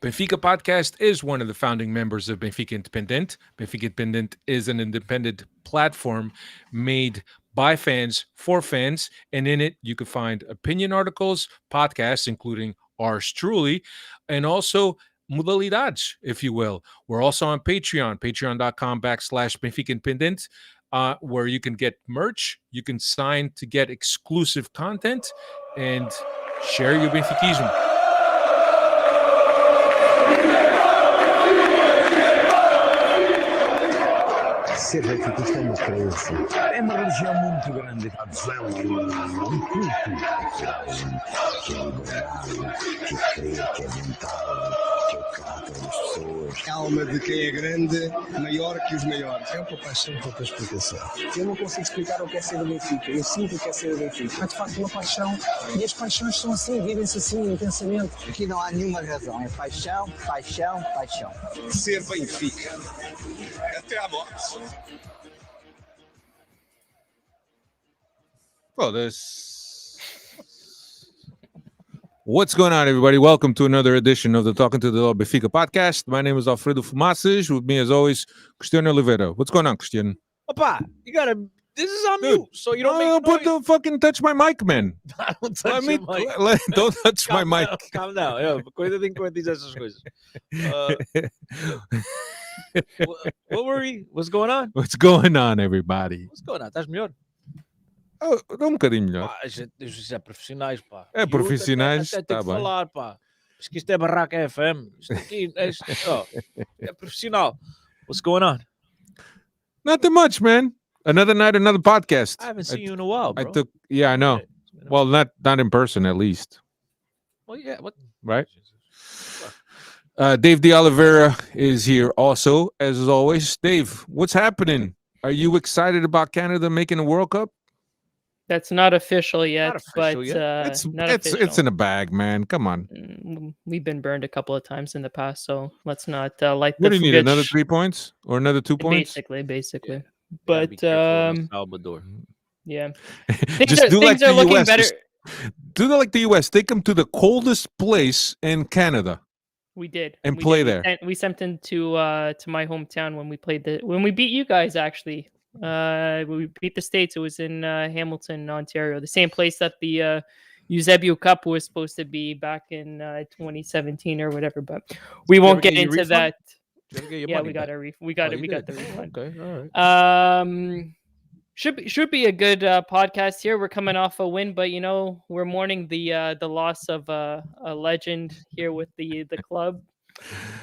Benfica Podcast is one of the founding members of Benfica Independent. Benfica Independent is an independent platform made by fans for fans, and in it you can find opinion articles, podcasts, including ours truly, and also modalidades, if you will. We're also on Patreon, patreon.com/Benfica Independent, where you can get merch, you can sign to get exclusive content, and share your Benfiquismo. Ser benfiquista é uma crença. É uma religião muito grande. A adesão um culto que é liberado, que crê, que é mental, que é o caráter das pessoas. A alma de quem é grande, maior que os maiores. É uma paixão com outra explicação. Eu não consigo explicar o que é ser do Benfica. Eu sinto o que é ser do Benfica. É de facto uma paixão e as paixões são assim, vivem-se assim intensamente. Aqui não há nenhuma razão. É paixão, paixão, paixão. Ser Benfica. Até à morte. Well, what's going on, everybody? Welcome to another edition of the Talking to the Benfica podcast. My name is Alfredo Fumaças. With me, as always, Cristiano Oliveira. What's going on, Cristiano? Opa, you gotta. This is on mute, so you don't make put the fucking touch my mic, man. Don't touch your mic. Don't touch my mic. Calm down. Coisa tem que dizer essas coisas. What were we? What's going on? What's going on, everybody? What's going on? Estás melhor? Um bocadinho melhor. Isto é profissionais, pá. É profissionais, até tem que falar, pá. Acho que isto é Barraca FM. Isto aqui é profissional. What's going on? Nothing much, man. Another night, another podcast. I haven't seen you in a while, bro. I know. Well, not in person, at least. Well, yeah. What? Right? Dave De Oliveira is here also, as always. Dave, what's happening? Are you excited about Canada making a World Cup? That's not official yet, it's in a bag, man. Come on. We've been burned a couple of times in the past, so let's not light the. What do you need? Another 3 points or another 2 points? Basically. Yeah. But Salvador. Yeah, just do like the US. Better. Do like the US. Take them to the coldest place in Canada. We did and play there. We sent them to my hometown when we beat you guys. Actually, we beat the States. It was in Hamilton, Ontario, the same place that the Eusebio Cup was supposed to be back in 2017 or whatever. But we won't get into that. Yeah, we got the refund. Okay, all right. Should be a good podcast here. We're coming off a win, but we're mourning the loss of a legend here with the club.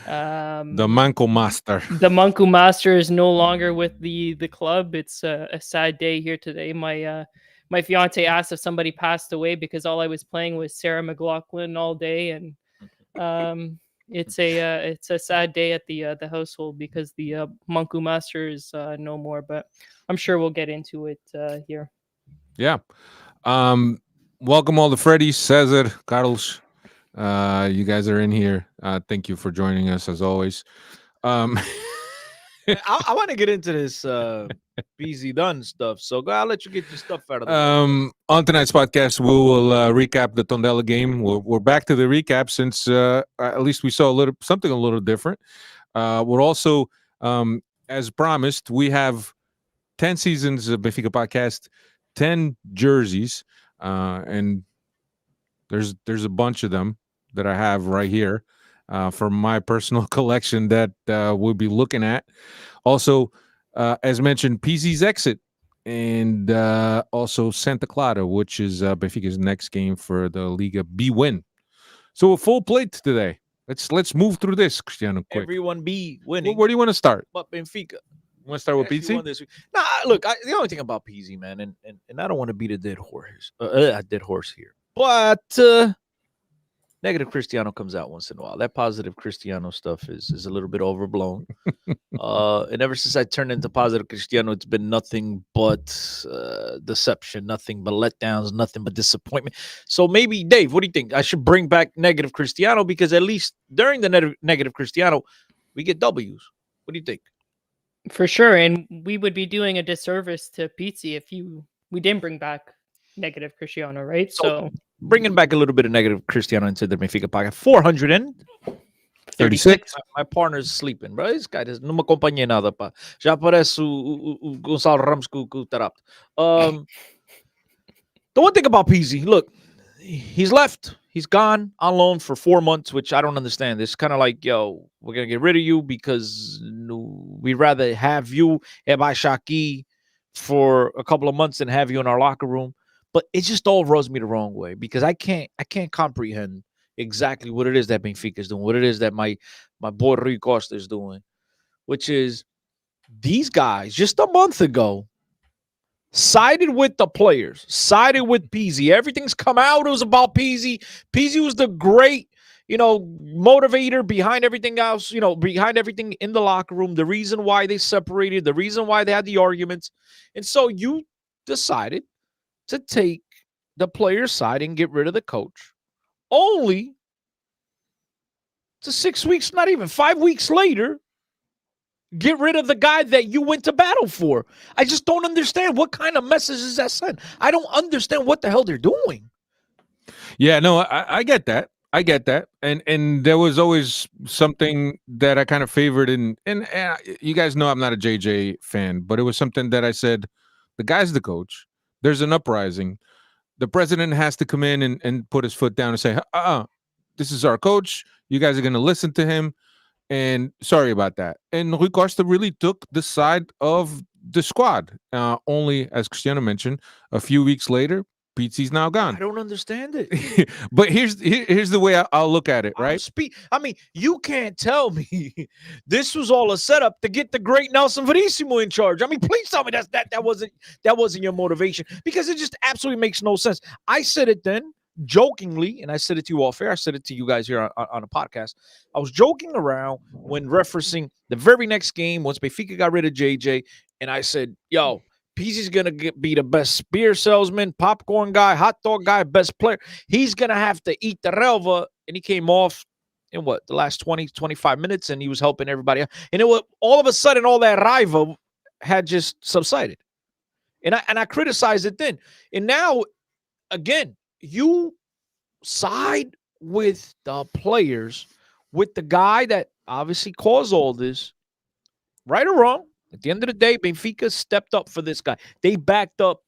The Manco Master. The Manco Master is no longer with the club. It's a sad day here today. My fiance asked if somebody passed away because all I was playing was Sarah McLachlan all day, and it's a sad day at the household because the Manco Master is no more. But I'm sure we'll get into it here. Yeah. Welcome all the Freddies, Cesar, Carlos. You guys are in here. Thank you for joining us as always. I want to get into this BZ Dunn stuff, so I'll let you get your stuff out of the way. On tonight's podcast, we will recap the Tondela game. We're back to the recap since at least we saw something a little different. We're also, as promised, we have 10 seasons of Benfica Podcast, 10 jerseys, and there's a bunch of them that I have right here from my personal collection that we'll be looking at. Also, as mentioned, PZ's exit, and also Santa Clara, which is Benfica's next game for the Liga B win. So a full plate today. Let's move through this, Cristiano. Quick. Everyone be winning. Where do you want to start? But Benfica. You want to start with PZ? Nah, look, the only thing about PZ, man, and I don't want to beat a dead horse here. But negative Cristiano comes out once in a while. That positive Cristiano stuff is a little bit overblown. And ever since I turned into positive Cristiano, it's been nothing but deception, nothing but letdowns, nothing but disappointment. So maybe, Dave, what do you think? I should bring back negative Cristiano because at least during the negative Cristiano, we get W's. What do you think? For sure, and we would be doing a disservice to Pizzi if we didn't bring back negative Cristiano, right? So bringing back a little bit of negative Cristiano into the Benfica podcast. 36. My partner's sleeping, bro. This guy doesn't me acompanha nada, pá. Já parece o Gonçalo Ramos com o Tarapto. The one thing about Pizzi, look, he's left. He's gone on loan for 4 months, which I don't understand. It's kind of like, yo, we're going to get rid of you because we'd rather have you at Shaki for a couple of months than have you in our locker room. But it just all rubs me the wrong way because I can't comprehend exactly what it is that Benfica is doing, what it is that my boy Rui Costa is doing, which is these guys just a month ago sided with the players, sided with Pizzi. Everything's come out. It was about Pizzi. Pizzi was the great, motivator behind everything else, behind everything in the locker room, the reason why they separated, the reason why they had the arguments. And so you decided to take the player's side and get rid of the coach. Only to 6 weeks, not even 5 weeks later, get rid of the guy that you went to battle for. I just don't understand what kind of message is that sent. I don't understand what the hell they're doing. Yeah, no, I get that. I get that. And there was always something that I kind of favored and you guys know I'm not a JJ fan, but it was something that I said, the guy's the coach. There's an uprising. The president has to come in and put his foot down and say, this is our coach. You guys are going to listen to him. And sorry about that. And Rui Costa really took the side of the squad. Only, as Cristiano mentioned, a few weeks later, Pizzi's now gone. I don't understand it. But here's the way I'll look at it, right? I mean, you can't tell me this was all a setup to get the great Nelson Verissimo in charge. I mean, please tell me that wasn't your motivation, because it just absolutely makes no sense. I said it then jokingly, and I said it to you off air. I said it to you guys here on a podcast. I was joking around when referencing the very next game once Benfica got rid of JJ, and I said, yo, Pizzi's going to be the best beer salesman, popcorn guy, hot dog guy, best player. He's going to have to eat the relva. And he came off in the last 20, 25 minutes, and he was helping everybody out. And it was all of a sudden, all that rival had just subsided. And I criticized it then. And now, again, you side with the players, with the guy that obviously caused all this, right or wrong. At the end of the day, Benfica stepped up for this guy. They backed up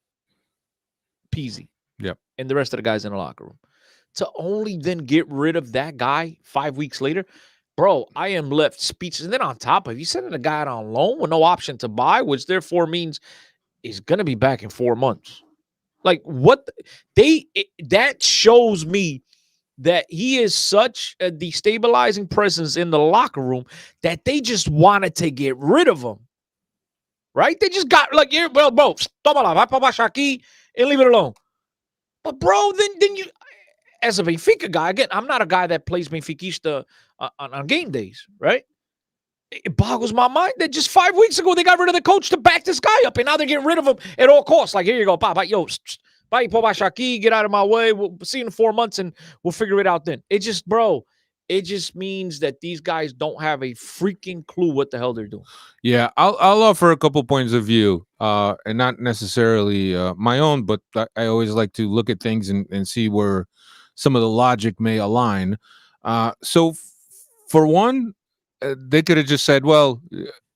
Pizzi. Yep. And the rest of the guys in the locker room. To only then get rid of that guy 5 weeks later, bro, I am left speechless. And then on top of it, you sending a guy out on loan with no option to buy, which therefore means he's going to be back in 4 months. Like, that shows me that he is such a destabilizing presence in the locker room that they just wanted to get rid of him. Right? They just got like, well, bro, toma lá, vai pra baixar aqui and leave it alone. But bro, then you, as a Benfica guy, again, I'm not a guy that plays Benfiquista on game days, right? It boggles my mind that just 5 weeks ago they got rid of the coach to back this guy up, and now they're getting rid of him at all costs. Like, here you go, Papa, yo, vai pra baixar aqui, get out of my way. We'll see you in 4 months and we'll figure it out then. It just means that these guys don't have a freaking clue what the hell they're doing. Yeah, I'll offer a couple points of view, and not necessarily my own, but I always like to look at things and see where some of the logic may align. So, for one, they could have just said, "Well,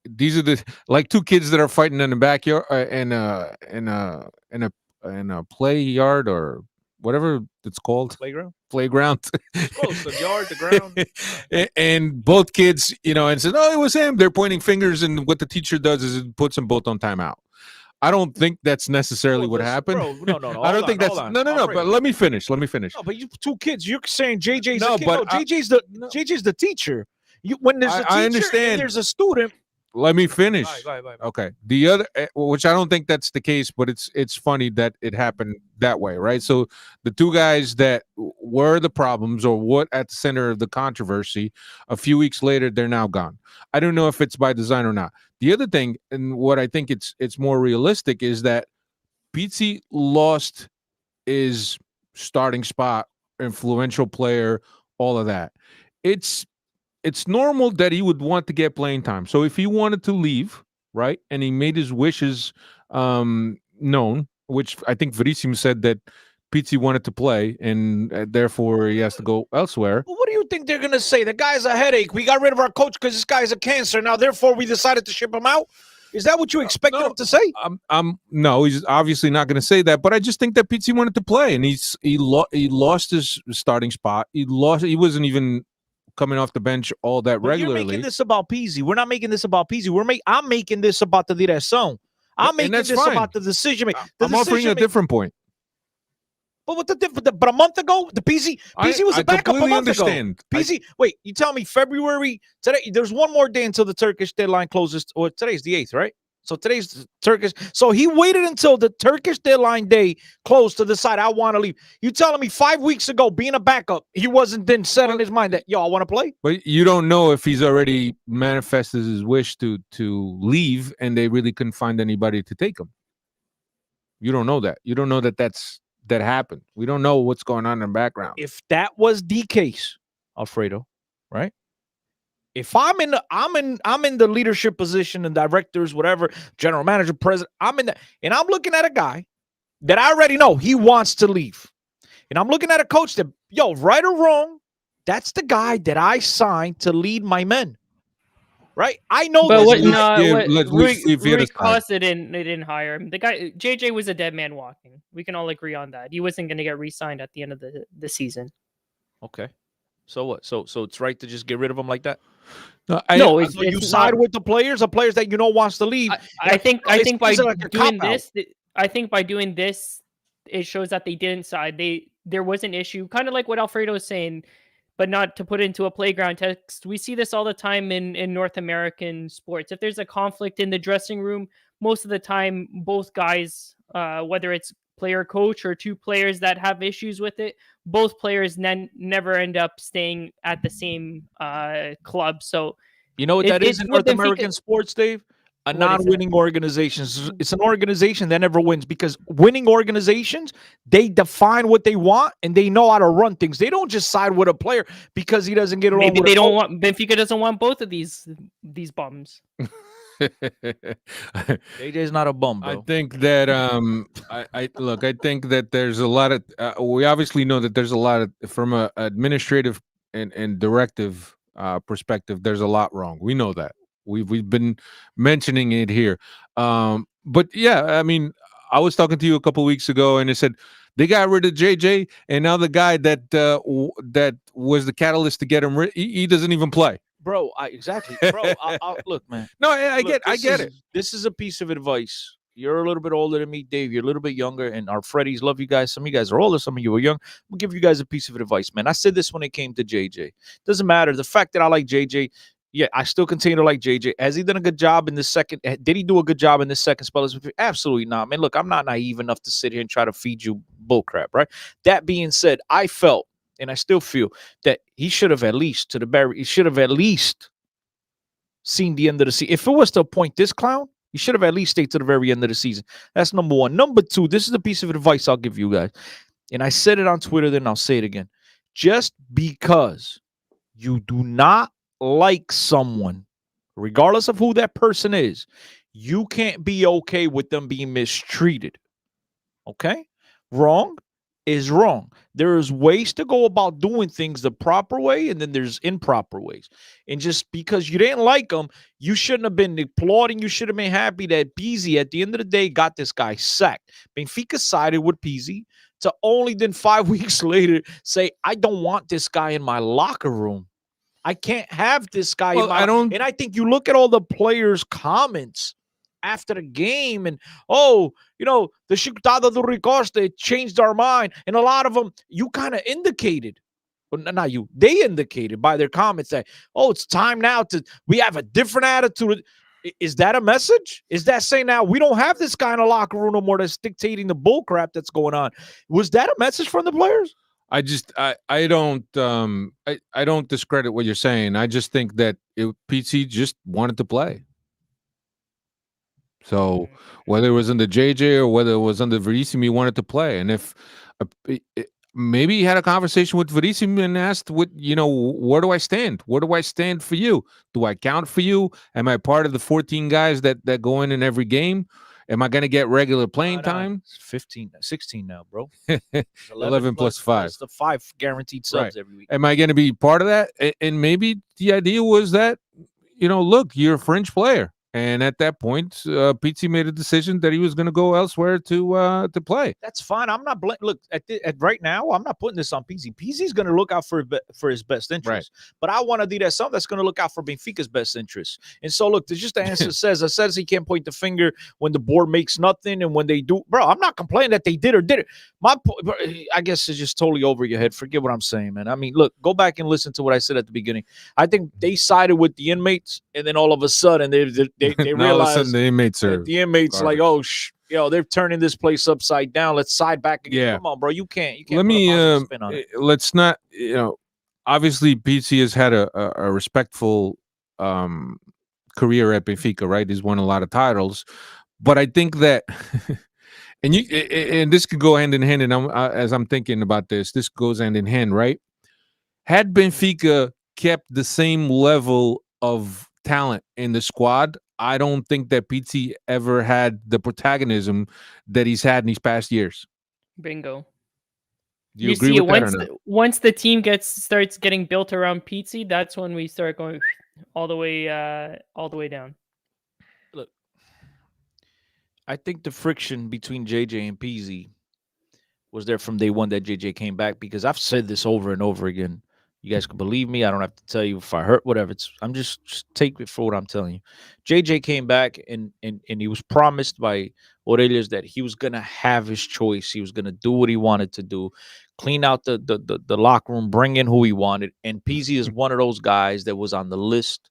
these are the like two kids that are fighting in the backyard in a play yard or whatever it's called, playground." Close, the yard, the ground. And both kids, and said, "Oh, it was him." They're pointing fingers, and what the teacher does is it puts them both on timeout. I don't think that's necessarily what happened. Bro, no. I don't think that's no. But let me finish. No, but you two kids. You're saying JJ's the kid. JJ's the teacher. When there's a teacher, I understand. and there's a student. let me finish. Go ahead. Okay. The other, which I don't think that's the case, but it's funny that it happened that way, right? So the two guys that were the problems or what at the center of the controversy, a few weeks later, they're now gone. I don't know if it's by design or not. The other thing, and what I think it's more realistic, is that Pizzi lost his starting spot, influential player, all of that. It's normal that he would want to get playing time. So if he wanted to leave, right, and he made his wishes known, which I think Verissimo said that Pizzi wanted to play, and therefore he has to go elsewhere. Well, what do you think they're going to say? The guy's a headache. We got rid of our coach because this guy's a cancer. Now, therefore, we decided to ship him out? Is that what you expected him to say? No, he's obviously not going to say that. But I just think that Pizzi wanted to play, and he lost his starting spot. He wasn't even coming off the bench all that regularly. You're making this about Pizzi. We're not making this about Pizzi. I'm making this about the direção. I'm making this about the decision making. I'm offering a different point. But what the difference? But a month ago, the Pizzi was a backup a month ago. Pizzi, wait, you tell me February today? There's one more day until the Turkish deadline closes. Or today's the 8th, right? So today's the Turkish. So he waited until the Turkish deadline day closed to decide I want to leave. You telling me 5 weeks ago, being a backup, he wasn't then set in his mind that I want to play? But you don't know if he's already manifested his wish to leave, and they really couldn't find anybody to take him. You don't know that. You don't know that happened. We don't know what's going on in the background. If that was the case, Alfredo, right? If I'm in the leadership position and directors, whatever, general manager, president, I'm in that, and I'm looking at a guy that I already know he wants to leave. And I'm looking at a coach that, right or wrong, that's the guy that I signed to lead my men. Right? I know but this. Rui Costa didn't hire him. The guy JJ was a dead man walking. We can all agree on that. He wasn't going to get re-signed at the end of the season. Okay. So what? So it's right to just get rid of him like that? No, you side with the players that wants to leave. I think by doing this, it shows that they didn't side. There was an issue, kind of like what Alfredo was saying, but not to put into a playground text. We see this all the time in North American sports. If there's a conflict in the dressing room, most of the time, both guys, whether it's player coach or two players that have issues with it, both players never end up staying at the same club. So you know what that is in North American sports, Dave? A non-winning organization. It's an organization that never wins, because winning organizations, they define what they want and they know how to run things. They don't just side with a player because he doesn't get along. Maybe they don't want Benfica doesn't want both of these bums. AJ's not a bum, bro. I think that I think that there's a lot of we obviously know that there's a lot of, from a administrative and directive perspective, there's a lot wrong. We know that. We've been mentioning it here. But yeah, I mean, I was talking to you a couple weeks ago, and it said they got rid of JJ, and now the guy that that was the catalyst to get him he doesn't even play. Bro, exactly. Bro, look, man. No, I get it. This is a piece of advice. You're a little bit older than me, Dave. You're a little bit younger, and our Freddies love you guys. Some of you guys are older, some of you are young. We'll give you guys a piece of advice, man. I said this when it came to JJ. Doesn't matter. The fact that I like JJ, yeah, I still continue to like JJ. Has he done a good job in the second? Did he do a good job in this second spell? Absolutely not, man. Look, I'm not naive enough to sit here and try to feed you bullcrap, right? That being said, I felt, and I still feel, that he should have at least seen the end of the season. If it was to appoint this clown, he should have at least stayed to the very end of the season. That's number one. Number two, this is a piece of advice I'll give you guys. And I said it on Twitter, then I'll say it again. Just because you do not like someone, regardless of who that person is, you can't be okay with them being mistreated. Okay? Wrong is wrong. There's ways to go about doing things the proper way, and then there's improper ways. And just because you didn't like them, you shouldn't have been applauding. You should have been happy that Pizzi, at the end of the day, got this guy sacked. Benfica sided with Pizzi to only then 5 weeks later say, I don't want this guy in my locker room. I can't have this guy. And I think you look at all the players' comments after the game, and the Chicotada do Rui Costa changed our mind. And a lot of them, you kind of indicated, well, not you, they indicated by their comments that, it's time now we have a different attitude. Is that a message? Is that saying now we don't have this guy in the locker room no more that's dictating the bull crap that's going on? Was that a message from the players? I don't discredit what you're saying. I just think that PC just wanted to play. So whether it was under JJ or whether it was under Verissimo, he wanted to play. And if maybe he had a conversation with Verissimo and asked, where do I stand? Where do I stand for you? Do I count for you? Am I part of the 14 guys that go in every game? Am I going to get regular playing time? It's 15, 16 now, bro. 11 plus 5. It's the 5 guaranteed subs Right. every week. Am I going to be part of that? And maybe the idea was that, look, you're a fringe player. And at that point, Pizzi made a decision that he was going to go elsewhere to play. That's fine. I'm not look at right now. I'm not putting this on Pizzi. Pizzi's going to look out for his best interest. Right. But I want to do that something that's going to look out for Benfica's best interest. And so look, there's just the answer says he can't point the finger when the board makes nothing and when they do. Bro, I'm not complaining that they did or didn't. I guess it's just totally over your head. Forget what I'm saying, man. I mean, look, go back and listen to what I said at the beginning. I think they sided with the inmates, and then all of a sudden they realize the inmates are like, oh, they're turning this place upside down. Let's side back again. Yeah. Come on, bro. You can't. Let me. Let's not. Obviously, PC has had a respectful career at Benfica. Right, he's won a lot of titles, but I think that, and this could go hand in hand. And as I'm thinking about this goes hand in hand, right? Had Benfica kept the same level of talent in the squad, I don't think that Pizzi ever had the protagonism that he's had in these past years. Bingo. Do you agree with that or not? Once the team starts getting built around Pizzi, that's when we start going all the way down. Look, I think the friction between JJ and Pizzi was there from day one that JJ came back, because I've said this over and over again. You guys can believe me. I don't have to tell you if I hurt, whatever. I'm just take it for what I'm telling you. JJ came back and he was promised by Orelhas that he was gonna have his choice. He was gonna do what he wanted to do, clean out the locker room, bring in who he wanted. And Pizzi is one of those guys that was on the list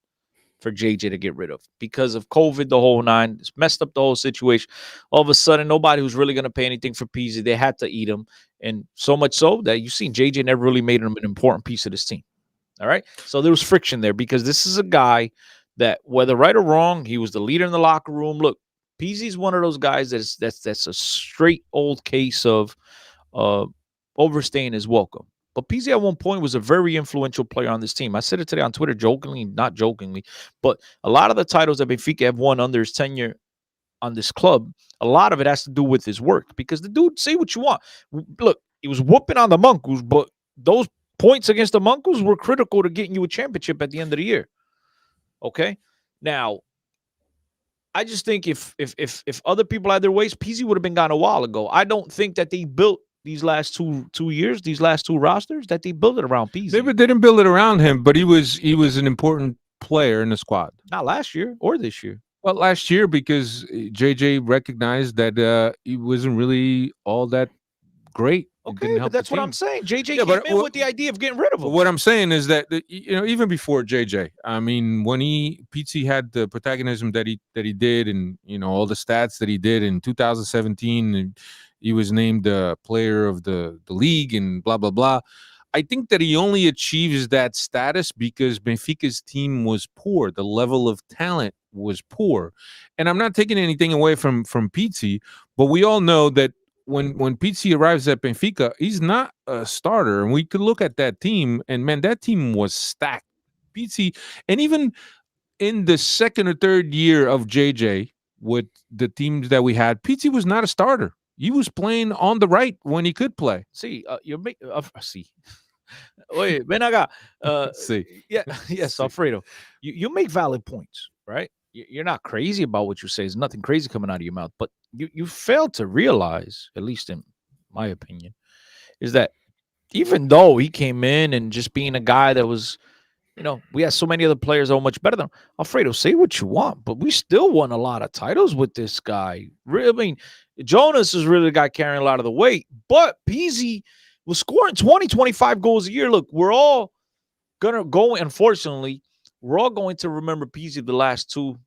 for JJ to get rid of because of COVID, the whole nine. It's messed up the whole situation. All of a sudden, nobody was really going to pay anything for Pizzi. They had to eat him. And so much so that you've seen JJ never really made him an important piece of this team. All right. So there was friction there because this is a guy that, whether right or wrong, he was the leader in the locker room. Look, Pizzi's one of those guys that's a straight old case of overstaying his welcome. But Pizzi at one point was a very influential player on this team. I said it today on Twitter, jokingly, not jokingly, but a lot of the titles that Benfica have won under his tenure on this club, a lot of it has to do with his work, because the dude, say what you want. Look, he was whooping on the Monkus, but those points against the Monkus were critical to getting you a championship at the end of the year. Okay? Now, I just think if other people had their ways, Pizzi would have been gone a while ago. I don't think that they built these last two years, these last two rosters, that they built it around Pizzi. They didn't build it around him, but he was an important player in the squad. Not last year or this year. Well, last year, because JJ recognized that he wasn't really all that great. Okay, but that's what I'm saying. JJ came in with the idea of getting rid of him. What I'm saying is that even before JJ, I mean, when Pizzi had the protagonism that he did, and all the stats that he did in 2017, and he was named player of the league and blah blah blah. I think that he only achieves that status because Benfica's team was poor. The level of talent was poor, and I'm not taking anything away from Pizzi, but we all know that when Pizzi arrives at Benfica, he's not a starter. And we could look at that team, and man, that team was stacked. Pizzi, and even in the second or third year of JJ with the teams that we had, Pizzi was not a starter. He was playing on the right when he could play. See, Wait, ven acá. See. Yeah, yes, Alfredo. You make valid points, right? You're not crazy about what you say. There's nothing crazy coming out of your mouth. But you fail to realize, at least in my opinion, is that even though he came in and just being a guy that was, we had so many other players that were much better than him. Alfredo, say what you want, but we still won a lot of titles with this guy. I mean, Jonas is really the guy carrying a lot of the weight, but Pizzi was scoring 20, 25 goals a year. Look, we're all going to go, unfortunately, we're all going to remember Pizzi the last 2,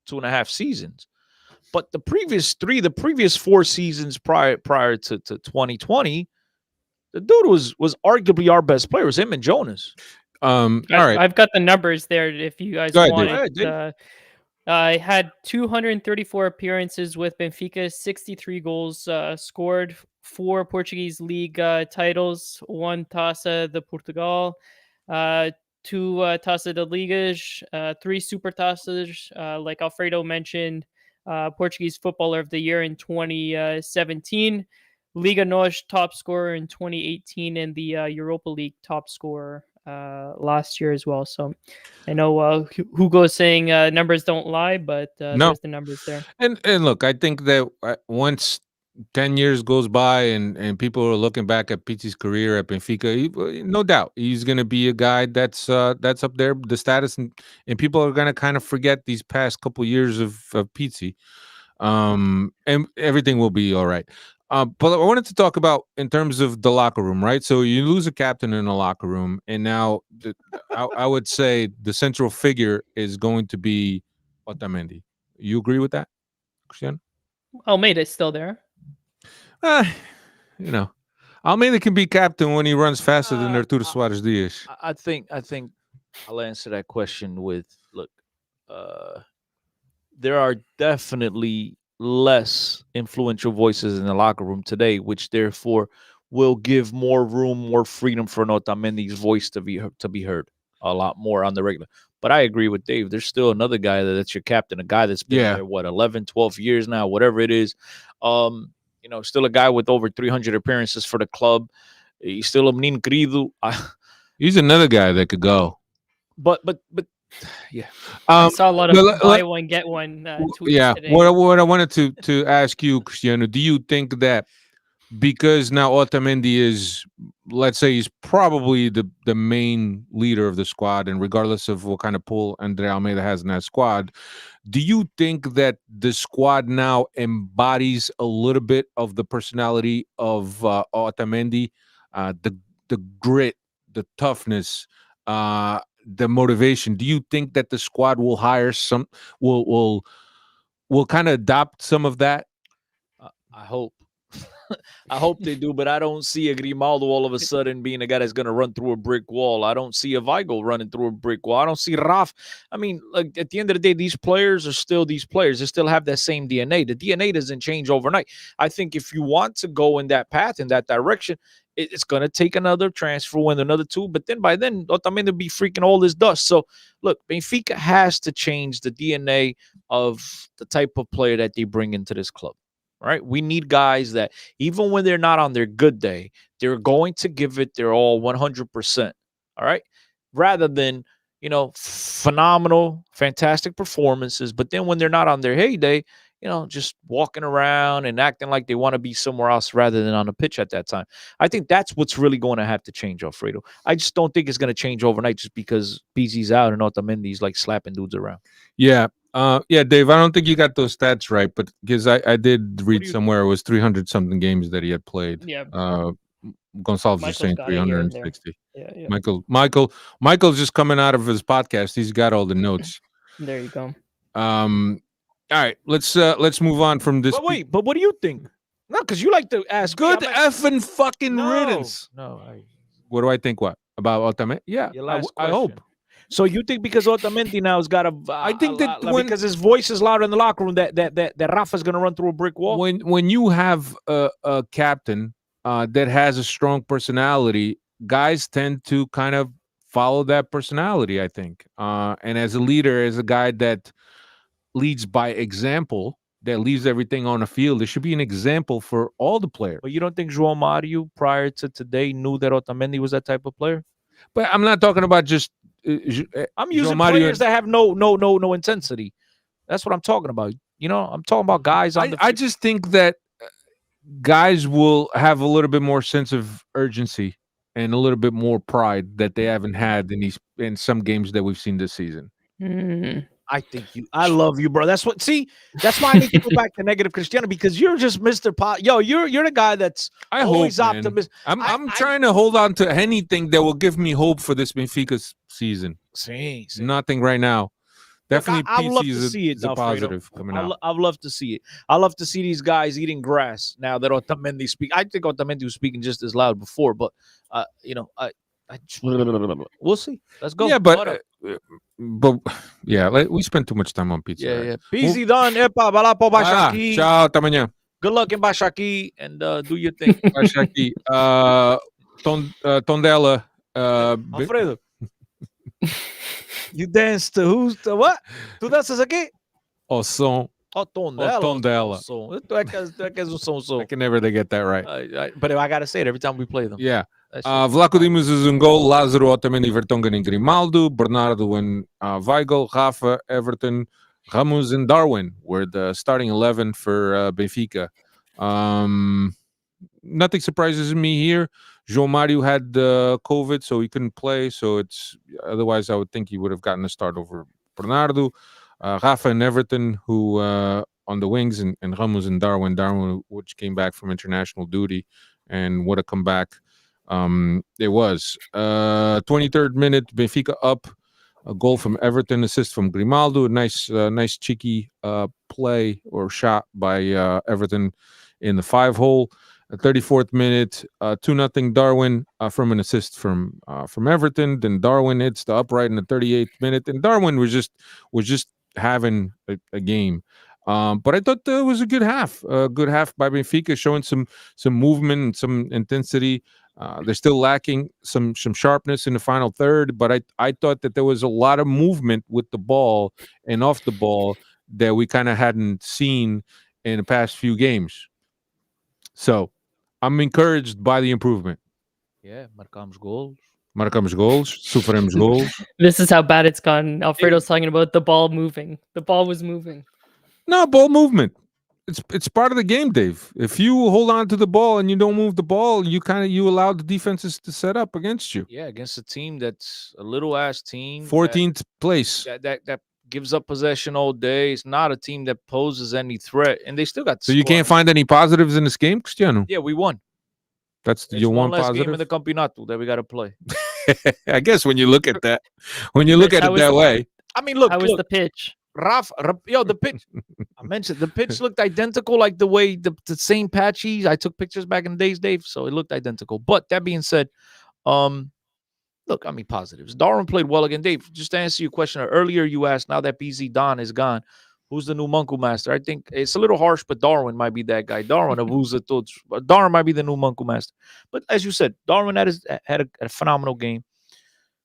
2.5 seasons. But the previous 4 seasons prior to 2020, the dude was arguably our best player. It was him and Jonas. All right. I've got the numbers there if you guys Go ahead, want Dave. it. Go ahead, I had 234 appearances with Benfica, 63 goals scored, 4 Portuguese league titles, 1 Taça de Portugal, 2 Taça de Ligas, 3 Super Taças, like Alfredo mentioned, Portuguese Footballer of the Year in 2017, Liga NOS top scorer in 2018, and the Europa League top scorer last year as well. So I know Hugo's saying numbers don't lie, but No. there's the numbers there. And look, I think that once 10 years goes by and people are looking back at Pizzi's career at Benfica, no doubt he's going to be a guy that's up there, the status, and people are going to kind of forget these past couple years of Pizzi, and everything will be all right. But I wanted to talk about in terms of the locker room, right? So you lose a captain in the locker room, and now I would say the central figure is going to be Otamendi. You agree with that, Cristiano? Almeida's still there. Almeida can be captain when he runs faster than Arturo Suarez Diaz. I think I'll answer that question with, look, there are definitely less influential voices in the locker room today, which therefore will give more room, more freedom for Otamendi's voice to be heard a lot more on the regular. But I agree with Dave. There's still another guy that's your captain, a guy that's been there, 11, 12 years now, whatever it is. Still a guy with over 300 appearances for the club. He's still a menino querido. He's another guy that could go. But yeah. I saw a lot of buy one get one tweets today. What I wanted to ask you, Cristiano, do you think that because now Otamendi is, let's say, he's probably the main leader of the squad, and regardless of what kind of pull Andre Almeida has in that squad, do you think that the squad now embodies a little bit of the personality of Otamendi, the grit, the toughness, the motivation? Do you think that the squad will hire will kind of adopt some of that? I hope. I hope they do, but I don't see a Grimaldo all of a sudden being a guy that's going to run through a brick wall. I don't see a Weigl running through a brick wall. I don't see Raf. I mean, like, at the end of the day, these players are still these players. They still have that same DNA. The DNA doesn't change overnight. I think if you want to go in that path, in that direction, it's going to take another transfer window, another 2. But then by then, Otamendi will be freaking all this dust. So, look, Benfica has to change the DNA of the type of player that they bring into this club. Right? We need guys that even when they're not on their good day, they're going to give it their all 100%. All right? Rather than, phenomenal, fantastic performances, but then when they're not on their heyday, just walking around and acting like they want to be somewhere else rather than on the pitch at that time. I think that's what's really going to have to change, Alfredo. I just don't think it's going to change overnight just because Pizzi's out and Otamendi's like slapping dudes around. Yeah. Dave, I don't think you got those stats right, but because I did read somewhere it was 300 something games that he had played. Yeah. Gonçalves is saying 360. Yeah. Michael's just coming out of his podcast. He's got all the notes. There you go. All right, let's move on from this. But wait, but what do you think? No, because you like to ask. Good effing fucking riddance. No. What do I think? What about Otamendi? Yeah, I hope. So you think because Otamendi now has got I think that because his voice is louder in the locker room that Rafa's going to run through a brick wall? When you have a captain that has a strong personality, guys tend to kind of follow that personality, I think. And as a leader, as a guy that leads by example, that leaves everything on the field, there should be an example for all the players. But you don't think João Mario prior to today knew that Otamendi was that type of player? But I'm not talking about just I'm using players that have no intensity. That's what I'm talking about. I'm talking about guys on I just think that guys will have a little bit more sense of urgency and a little bit more pride that they haven't had in some games that we've seen this season. I love you, bro. That's why I need to go back to negative Cristiano, because you're just Mr. You're the guy that's always optimistic. I'm trying to hold on to anything that will give me hope for this Benfica season. See. Nothing right now. definitely I would love PC to is see it, is a Alfredo. positive coming out. I'd love to see it. I love to see these guys eating grass now that Otamendi speak. I think Otamendi was speaking just as loud before, but we'll see. Let's go. Yeah, Bora. but yeah, we spent too much time on pizza. yeah, right? yeah. Peasy done. Epa, vai lá pro Vai lá. Baixaqui. Tchau, até amanhã. Good luck in Baixaqui and do your thing. Acho aqui. Tondela. Alfredo. You dance to who's the what? Tu danças aqui? O som. Oh, Tondela. Tondela. Tu é que és um som. I can never get that right. But I gotta say it every time we play them. Yeah. That's Vlaco Dimos is in goal. Lázaro, Otamendi, Vertonghen, and Grimaldo. Bernardo and Weigl. Rafa, Everton, Ramos, and Darwin were the starting 11 for Benfica. Nothing surprises me here. João Mario had COVID, so he couldn't play. So otherwise, I would think he would have gotten a start over Bernardo. Rafa and Everton, who on the wings, and Ramos and Darwin, which came back from international duty, and what a comeback it was. 23rd minute, Benfica up, a goal from Everton, assist from Grimaldo, a nice cheeky play or shot by Everton in the 5-hole. 34th minute, 2-0 Darwin from an assist from Everton. Then Darwin hits the upright in the 38th minute, and Darwin was just having a game. But I thought it was a good half by Benfica, showing some movement and some intensity. They're still lacking some sharpness in the final third, but I thought that there was a lot of movement with the ball and off the ball that we kind of hadn't seen in the past few games. So I'm encouraged by the improvement. Yeah, marcamos goals. Marcamos goals, sofremos goals. This is how bad it's gone. Alfredo's talking about the ball moving. The ball was moving. No, ball movement. It's part of the game, Dave. If you hold on to the ball and you don't move the ball, you allow the defenses to set up against you. Yeah, against a team that's a little ass team. 14th place. That gives up possession all day. It's not a team that poses any threat, and they still got. So you can't find any positives in this game, Cristiano? Yeah, we won. That's There's your one one less game in positive. the campeonato that we got to play. I guess when you look at that, way. I mean, look, How was the pitch? The pitch. I mentioned the pitch looked identical, like the way the same patchy. I took pictures back in the days, Dave, so it looked identical. But that being said, look, I mean, positives. Darwin played well again. Dave, just to answer your question earlier, you asked, now that PZ Don is gone, who's the new Manco Master? I think it's a little harsh, but Darwin might be that guy. Darwin might be the new Manco Master. But as you said, Darwin had a phenomenal game.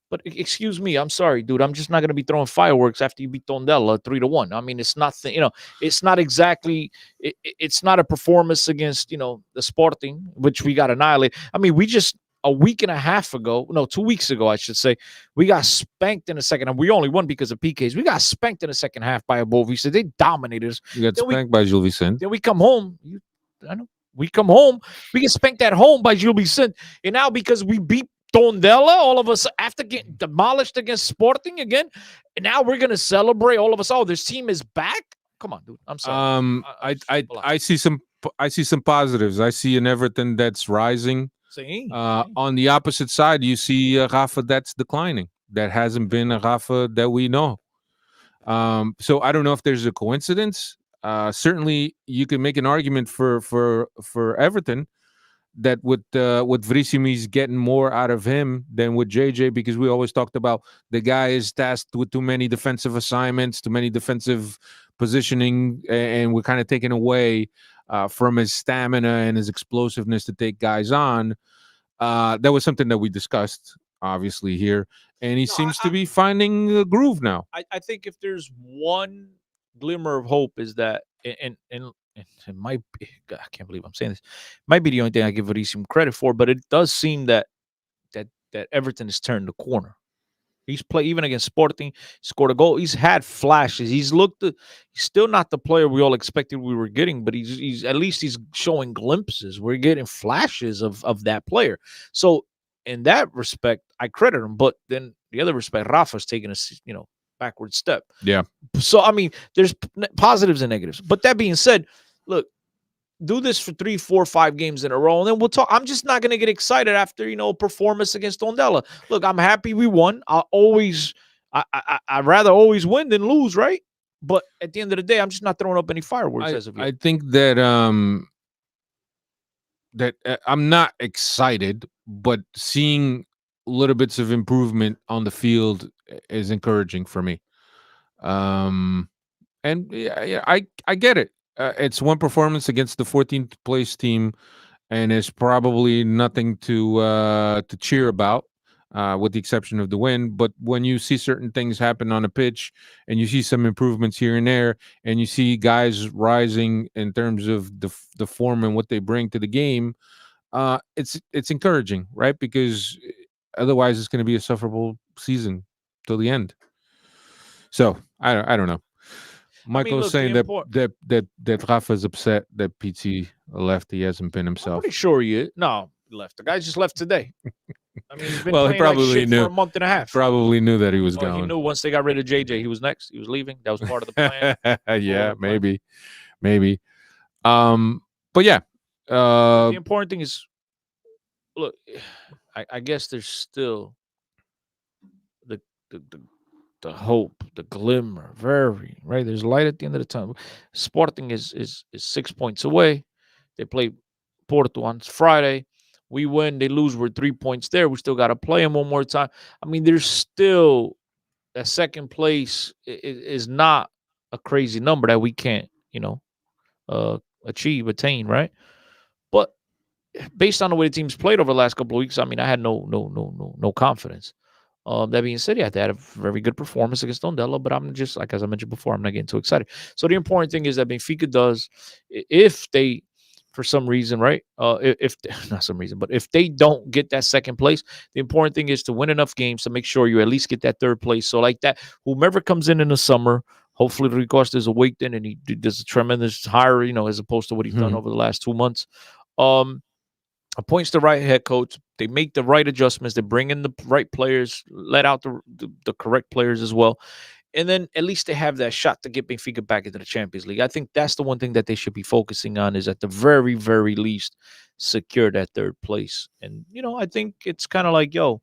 But excuse me, I'm sorry, dude. I'm just not going to be throwing fireworks after you beat Tondela 3-1. I mean, it's nothing, it's not exactly, it's not a performance against, the Sporting, which we got annihilated. I mean, we just, a week and a half ago, no, 2 weeks ago, I should say, we got spanked in the second half. We only won because of PKs. We got spanked in the second half by Boavista. They dominated us. You got spanked by Gil Vicente. Then we come home. We come home. We get spanked at home by Gil Vicente. And now because we beat Tondela, all of us, after getting demolished against Sporting again, and now we're going to celebrate all of us. Oh, this team is back? Come on, dude. I'm sorry. I see some positives. I see an Everton that's rising. On the opposite side, you see Rafa that's declining. That hasn't been a Rafa that we know. So I don't know if there's a coincidence. Certainly, you can make an argument for Everton that with Verissimo, he's getting more out of him than with JJ, because we always talked about the guy is tasked with too many defensive assignments, too many defensive positioning, and we're kind of taking away from his stamina and his explosiveness to take guys on. That was something that we discussed, obviously, here. And he seems to be finding a groove now. I think if there's one glimmer of hope is that, and it might be, I can't believe I'm saying this, might be the only thing I give Verissimo credit for, but it does seem that Everton has turned the corner. He's played even against Sporting, scored a goal. He's had flashes. He's still not the player we all expected we were getting, but he's at least he's showing glimpses. We're getting flashes of that player. So in that respect, I credit him. But then the other respect, Rafa's taking a backward step. Yeah. So I mean, there's positives and negatives. But that being said, look, do this for 3, 4, 5 games in a row, and then we'll talk. I'm just not going to get excited after, performance against Tondela. Look, I'm happy we won. I'd rather always win than lose, right? But at the end of the day, I'm just not throwing up any fireworks as of yet. I think that I'm not excited, but seeing little bits of improvement on the field is encouraging for me. And yeah, I get it. It's one performance against the 14th place team, and it's probably nothing to cheer about, with the exception of the win. But when you see certain things happen on a pitch, and you see some improvements here and there, and you see guys rising in terms of the form and what they bring to the game, it's encouraging, right? Because otherwise, it's going to be a sufferable season till the end. So I don't know. Michael was saying that Rafa's upset that PT left. He hasn't been I'm himself. pretty sure he is. No, he left. The guy just left today. I mean, he's been Well, he playing like probably shit knew. for a month and a half. Probably knew that he was He going. knew once they got rid of JJ, he was next. He was leaving. That was part of the plan. Yeah, plan. maybe. But yeah. The important thing is, look, I guess there's still the hope, the glimmer, right. There's light at the end of the tunnel. Sporting is 6 points away. They play Porto on Friday. We win, they lose. We're 3 points there. We still got to play them one more time. I mean, there's still that second place is not a crazy number that we can't, attain, right? But based on the way the team's played over the last couple of weeks, I mean, I had no confidence. That being said, yeah, they had a very good performance against Tondela, but I'm just, like, as I mentioned before, I'm not getting too excited. So the important thing is that Benfica does, if they, for some reason, right, if not some reason, but if they don't get that second place, the important thing is to win enough games to make sure you at least get that third place. So like that, whomever comes in the summer, hopefully Rui Costa is awakened and he does a tremendous hire, as opposed to what he's done over the last 2 months. Appoints the right head coach. They make the right adjustments. They bring in the right players, let out the correct players as well. And then at least they have that shot to get Benfica back into the Champions League. I think that's the one thing that they should be focusing on, is at the very, very least secure that third place. And, I think it's kind of like, cada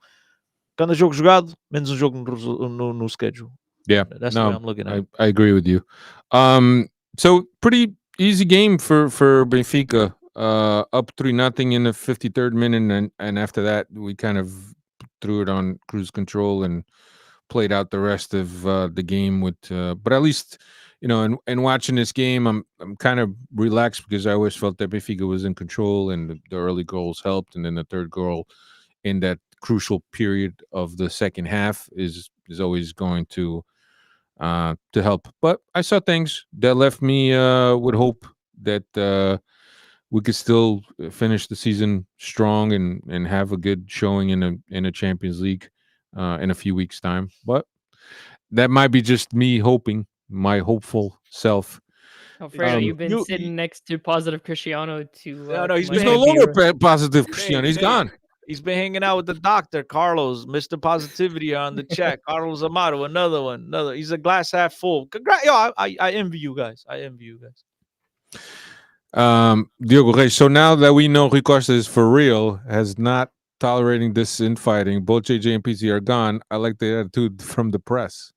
jogo jogado, menos jogo no schedule. Yeah, that's the way I'm looking at it. I agree with you. So pretty easy game for Benfica. Up 3-0 in the 53rd minute, and after that we kind of threw it on cruise control and played out the rest of the game with. But at least, and watching this game, I'm kind of relaxed because I always felt that Benfica was in control, and the early goals helped, and then the third goal in that crucial period of the second half is always going to help. But I saw things that left me with hope that we could still finish the season strong and have a good showing in a Champions League in a few weeks' time. But that might be just me hoping, my hopeful self. Alfredo, you've been sitting next to positive Cristiano to. No, he's no longer positive Cristiano. He's gone. He's been hanging out with the doctor, Carlos, Mr. Positivity on the chat. Carlos Amado, another one. He's a glass half full. I envy you guys. Diogo Reis, so now that we know Rui Costa is for real, has not tolerating this infighting, both JJ and PC are gone. I like the attitude from the press.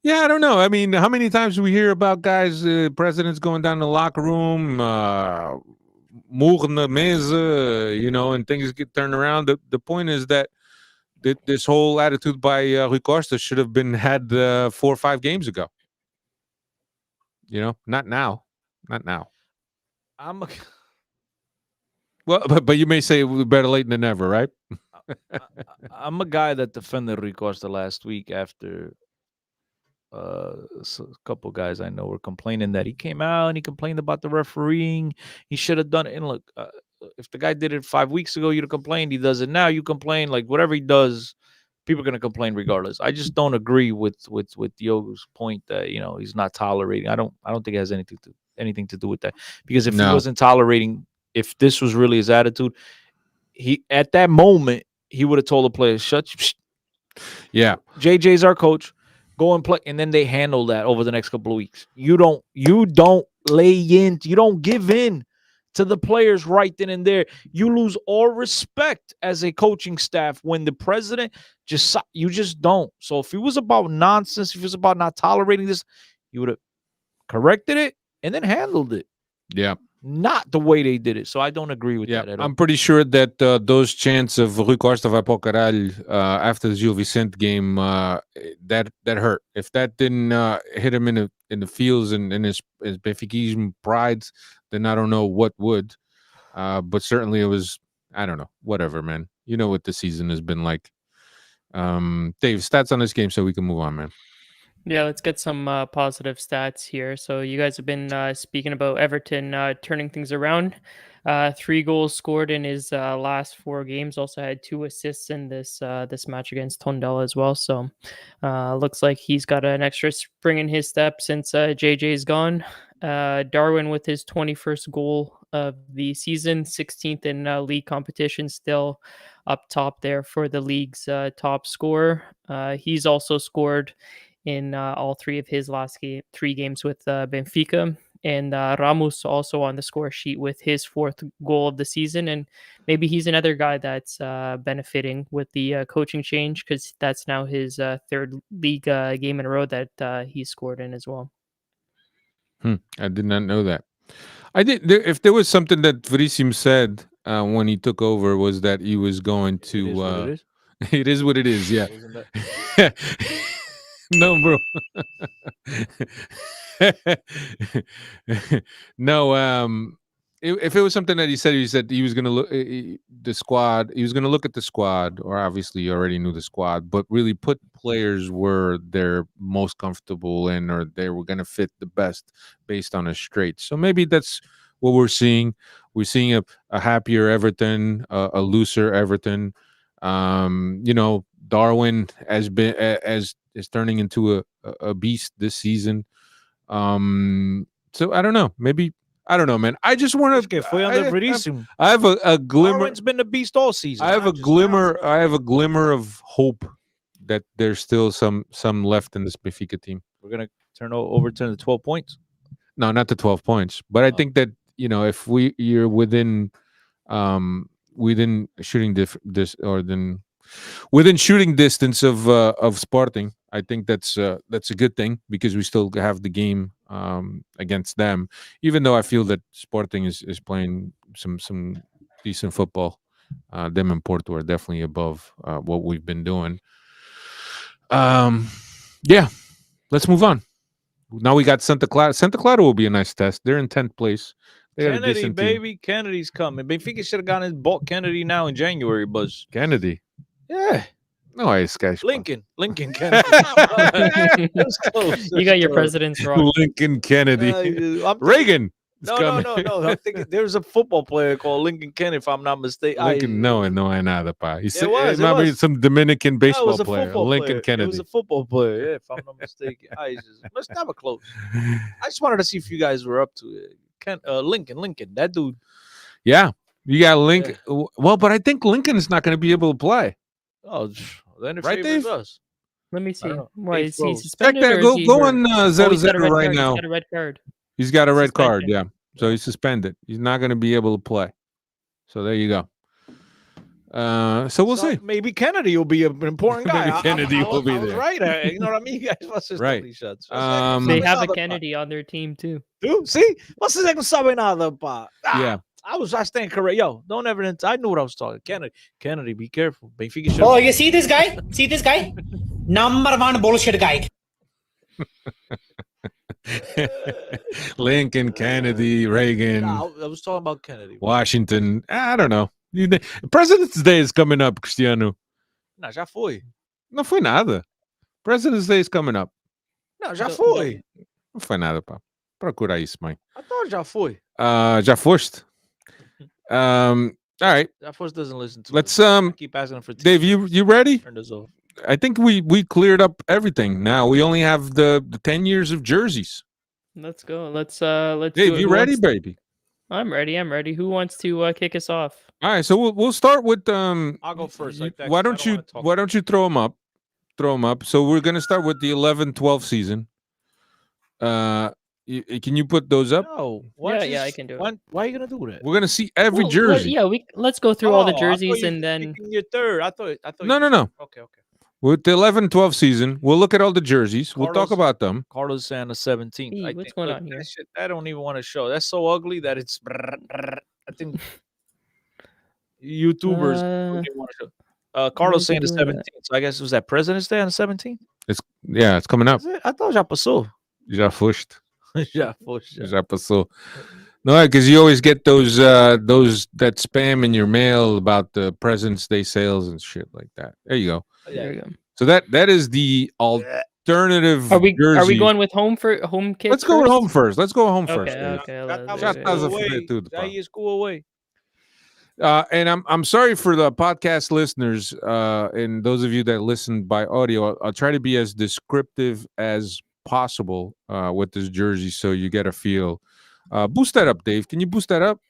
Yeah, I don't know. I mean, how many times do we hear about guys, presidents going down the locker room, mourne mese, and things get turned around. The point is that this whole attitude by Rui Costa should have been had 4 or 5 games ago. Not now. Well, but you may say better late than never, right? I'm a guy that defended Rui Costa last week after a couple guys I know were complaining that he came out and he complained about the refereeing. He should have done it. And look, if the guy did it 5 weeks ago, you'd have complained. He does it now, you complain. Like, whatever he does, people are going to complain regardless. I just don't agree with Diogo's point that he's not tolerating. I don't think it has anything to do with that, because if he wasn't tolerating, if this was really his attitude, he at that moment he would have told the players, "Shut." Yeah, JJ's our coach. Go and play, and then they handle that over the next couple of weeks. You don't lay in. You don't give in to the players right then and there. You lose all respect as a coaching staff when the president you just don't. So if it was about nonsense, if it was about not tolerating this, you would have corrected it and then handled it. Yeah. Not the way they did it. So I don't agree with that at all. I'm pretty sure that those chants of Rui Costa vai para o caralho after the Gil Vicente game, that hurt. If that didn't hit him in the feels and in his Benfiquism pride, then I don't know what would. But certainly it was, I don't know, whatever, man. You know what the season has been like. Dave, stats on this game so we can move on, man. Yeah, let's get some positive stats here. So you guys have been speaking about Everton turning things around. 3 goals scored in his last 4 games. Also had 2 assists in this match against Tondela as well. So looks like he's got an extra spring in his step since JJ's gone. Darwin with his 21st goal of the season, 16th in league competition, still up top there for the league's top scorer. He's also scored in all 3 of his last 3 games with Benfica. And Ramos also on the score sheet with his 4th goal of the season. And maybe he's another guy that's benefiting with the coaching change, because that's now his 3rd league game in a row that he scored in as well. I did not know that. If there was something that Veríssimo said when he took over, was that he was going to... It is what it is, yeah. No, bro. No, if it was something that he said he was going to look the squad. He was going to look at the squad, or obviously you already knew the squad, but really put players where they're most comfortable in, or they were going to fit the best based on a straight. So maybe that's what we're seeing. We're seeing a happier Everton, a looser Everton. Darwin is turning into a beast this season. So I don't know. Maybe I don't know, man. I just want to. I have a glimmer. Darwin's been the beast all season. I have a glimmer of hope that there's still some left in this Benfica team. We're gonna overturn the 12 points. No, not the 12 points, but I think that if you're within shooting within shooting distance of Sporting, I think that's a good thing, because we still have the game against them, even though I feel that Sporting is playing some decent football. Them and Porto are definitely above what we've been doing. Yeah, let's move on. Now we got Santa Clara. Santa Clara will be a nice test. They're in 10th place. They got a Kennedy, decent baby. team. Kennedy's coming. Benfica should have gone and bought Kennedy now in January, Buzz. Kennedy. Yeah. No, I sketch. Lincoln Kennedy. That's close. You got your presidents wrong. Lincoln Kennedy. Reagan. No. I'm thinking there's a football player called Lincoln Kennedy, if I'm not mistaken. Lincoln, no hay nada, pa. It was. Some Dominican baseball player. Football Lincoln player. Kennedy. It was a football player, yeah, if I'm not mistaken. Let's have a close. I just wanted to see if you guys were up to it. Lincoln, that dude. Yeah, you got Lincoln. Yeah. Well, but I think Lincoln is not going to be able to play. Oh, then it right, favors Dave? us. Let me see. Why is Dave he Rose. suspended? Check that. Or is he Go hurt? on Zero Zero right now. He's got a red card. He's got a red card. Suspension. Yeah, so he's suspended. He's not going to be able to play. So there you go. So we'll see. Maybe Kennedy will be an important guy. Maybe Kennedy will be there. Right. You know what I mean? You guys must have Right. shots. They have a Kennedy on their team too. Dude, see? What's his name? Sabe nada, pa. Yeah. I stand correct. Yo, don't ever. I knew what I was talking. Kennedy, be careful. Benfica should. Oh, you see this guy? See this guy? Number 1 bullshit guy. Lincoln, Kennedy, Reagan, I was talking about Kennedy. Washington. I don't know. President's Day is coming up, Cristiano. Não, já foi. Não foi nada. President's Day is coming up. Não, já foi. Não foi nada, pá. Procura isso, mãe. I thought já foi. Já foste? All right. Já doesn't listen to Let's us. I keep asking for Dave, you ready? Turn this off. I think we cleared up everything. Now we only have the 10 years of jerseys. Let's go. Let's Dave, do it. you Who ready, wants- baby? I'm ready. Who wants to kick us off? All right, so we'll start with I'll go first. Like that, why 'cause I don't you wanna talk. why don't you throw them up? So we're gonna start with the 11-12 season. Can you put those up? No. Yeah, I can do it. Why are you gonna do that? We're gonna see every Well, jersey. yeah, let's go through all the Oh, I thought jerseys you and were then picking your third. I thought. No, you no, no. Okay. With the 11-12 season, we'll look at all the jerseys. We'll talk Carlos- about them. Carlos saying the 17th. Hey, I what's think, going look, on here? That shit, I don't even want to show. That's so ugly that it's. I think YouTubers don't even want to show. Carlos saying the Why is it doing 17th. So I guess it was that President's Day on the 17th. Yeah, it's coming up. Is it? I thought já passou. Já foste. Já foi. Já. Já passou. No, because you always get those that spam in your mail about the President's Day sales and shit like that. There you go. there we go. So that is the alternative Are we jersey. going with home kits? Let's go with home first. Let's go home first. Okay, Dave. okay. Já let's- tava Já okay. estás a school foder away. tudo, Já pá. ia school away. And I'm sorry for the podcast listeners and those of you that listen by audio. I'll try to be as descriptive as possible with this jersey so you get a feel. Boost that up, Dave. Can you boost that up?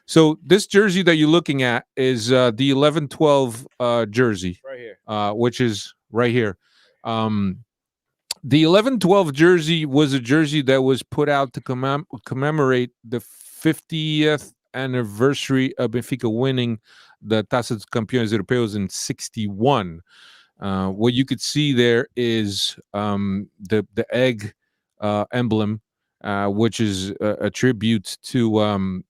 So this jersey that you're looking at is the 11-12 jersey, Right here. which is right here. The 11-12 jersey was a jersey that was put out to commemorate the 50th anniversary of Benfica winning the Taça dos Campeões Europeus in 61. What you could see there is the egg emblem, which is a tribute to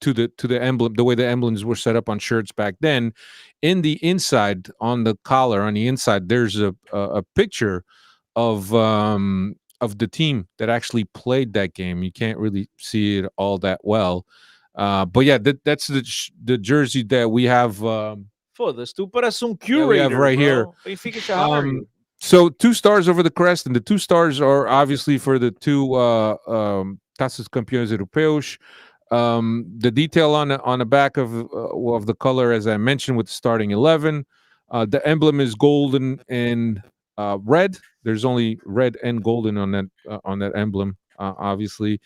the emblem, the way the emblems were set up on shirts back then. In the inside, on the collar, on the inside, there's a picture of the team that actually played that game. You can't really see it all that well, but yeah, that's the jersey that we have. Foda-se, tu parece we curator, have right here. bro. Benfica should hire you. So 2 stars over the crest, and the 2 stars are obviously for the 2 Taças Campeões Europeus. The detail on the back of the color, as I mentioned, with the starting 11. The emblem is golden and red. There's only red and golden on that emblem, obviously.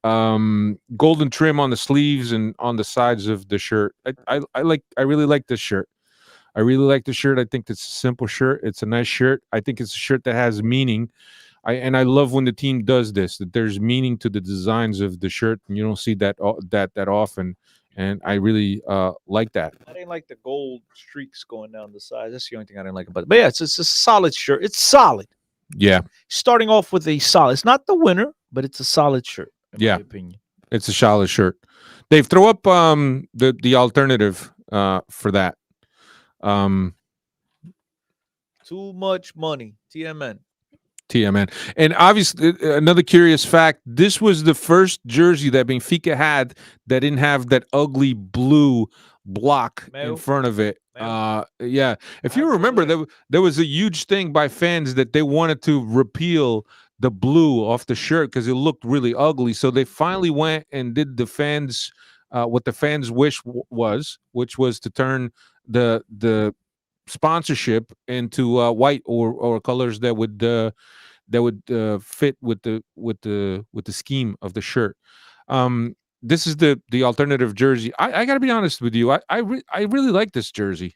Golden trim on the sleeves and on the sides of the shirt. I really like this shirt. I really like the shirt. I think it's a simple shirt. It's a nice shirt. I think it's a shirt that has meaning. I love when the team does this, that there's meaning to the designs of the shirt, and you don't see that often. And I really like that. I didn't like the gold streaks going down the sides. That's the only thing I didn't like about it. But yeah, it's a solid shirt. It's solid. Yeah, Starting off with a solid. It's not the winner, but it's a solid shirt. In Yeah. my opinion. it's a solid shirt. Dave, throw up the alternative for that. Too much money. TMN. TMN. And obviously, another curious fact, this was the first jersey that Benfica had that didn't have that ugly blue block in Meu. front of it. Meu. Yeah. If you I remember, believe- there was a huge thing by fans that they wanted to repeal the blue off the shirt because it looked really ugly. So they finally went and did the fans what the fans' wish was, which was to turn the sponsorship into white or colors that would fit with the scheme of the shirt. This is the alternative jersey. I got to be honest with you. I really like this jersey.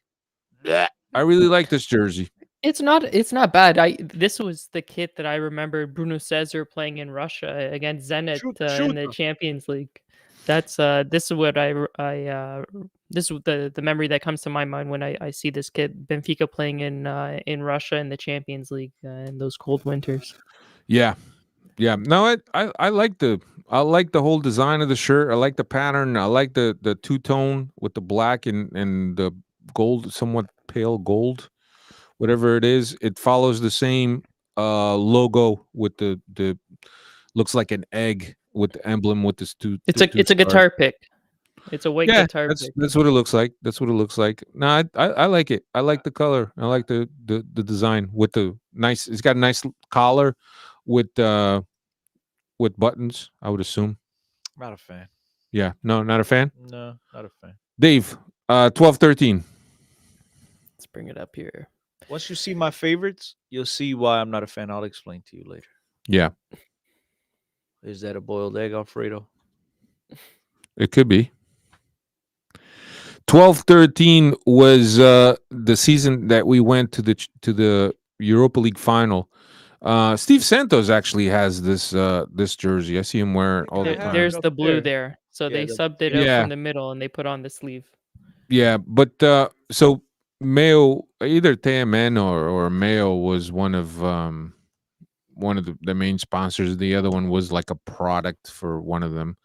I really like this jersey. It's not bad. This was the kit that I remember Bruno Cesar playing in Russia against Zenit in the Champions League. That's this is what this is the memory that comes to my mind when I see this kid Benfica playing in Russia in the Champions League in those cold winters. Yeah. No, I like the whole design of the shirt. I like the pattern. I like the two-tone with the black and the gold, somewhat pale gold, whatever it is. It follows the same logo with the looks like an egg with the emblem with this two. It's a guitar pick. It's a white guitar pick. That's what it looks like. That's what it looks like. No, I like it. I like the color. I like the design with the nice. It's got a nice collar with buttons. I would assume. Not a fan. Yeah. No, not a fan. No, not a fan. Dave, 12-13. Let's bring it up here. Once you see my favorites, you'll see why I'm not a fan. I'll explain to you later. Yeah, Is that a boiled egg, Alfredo? it could be. 12-13 was the season that we went to the Europa League final Steve Santos actually has this jersey. I see him wear it all the They have time. it There's up the blue there. there. So Yeah, they the- subbed it out Yeah. from the middle and they put on the sleeve. Yeah, but so Mayo, either TMN or Mayo was one of the main sponsors. The other one was like a product for one of them.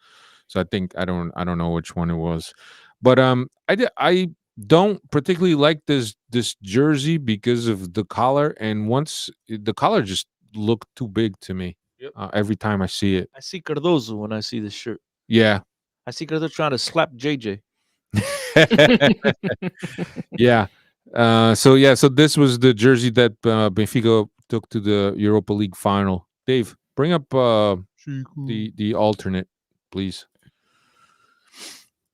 So I don't know which one it was, but I don't particularly like this jersey because of the collar, and once the collar just looked too big to me. Yep. Every time I see it, I see Cardozo when I see this shirt. yeah. I see Cardozo trying to slap JJ. Yeah. So this was the jersey that Benfica took to the Europa League final. Dave, bring up the alternate, please.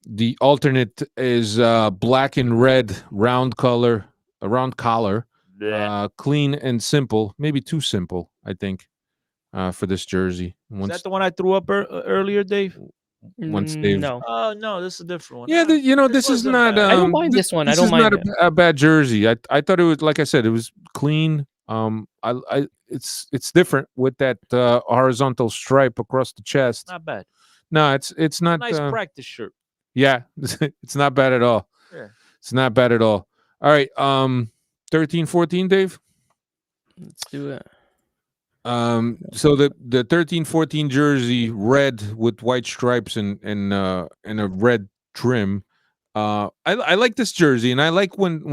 The alternate is black and red, round color, a round collar, clean and simple. Maybe too simple, I think, for this jersey. Is Once, that the one I threw up earlier, Dave? once they've No. Oh no, this is a different one. yeah, this is wasn't not. bad. I don't mind this one. I This don't is mind not it. a bad jersey. I thought it was, like I said, it was clean. It's different with that horizontal stripe across the chest. Not bad. No, it's not. Nice practice shirt. Yeah, it's not bad at all. Yeah. It's not bad at all. All right, 13-14, Dave. Let's do it. So the 13-14 jersey, red with white stripes and a red trim. I like this jersey, and I like when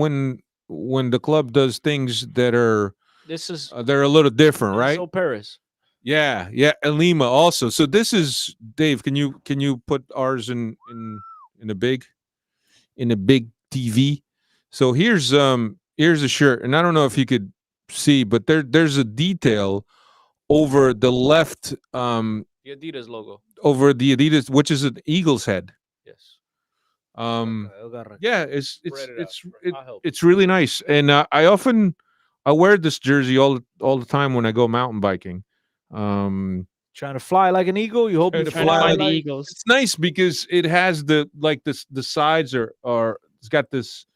the club does things that are This is they're a little different, right? So Paris. Yeah, and Lima also. So this is Dave. Can you put ours in a big TV? So here's a shirt, and I don't know if you could see, but there's a detail over the left The Adidas logo. over the Adidas, which is an eagle's head. Yes. Yeah, it's Spread it out. I'll help. it's really nice, and I wear this jersey all the time when I go mountain biking. Trying to fly like an eagle. You hope Trying you to Trying to fly find the like- Eagles. It's nice because it has the sides are it's got this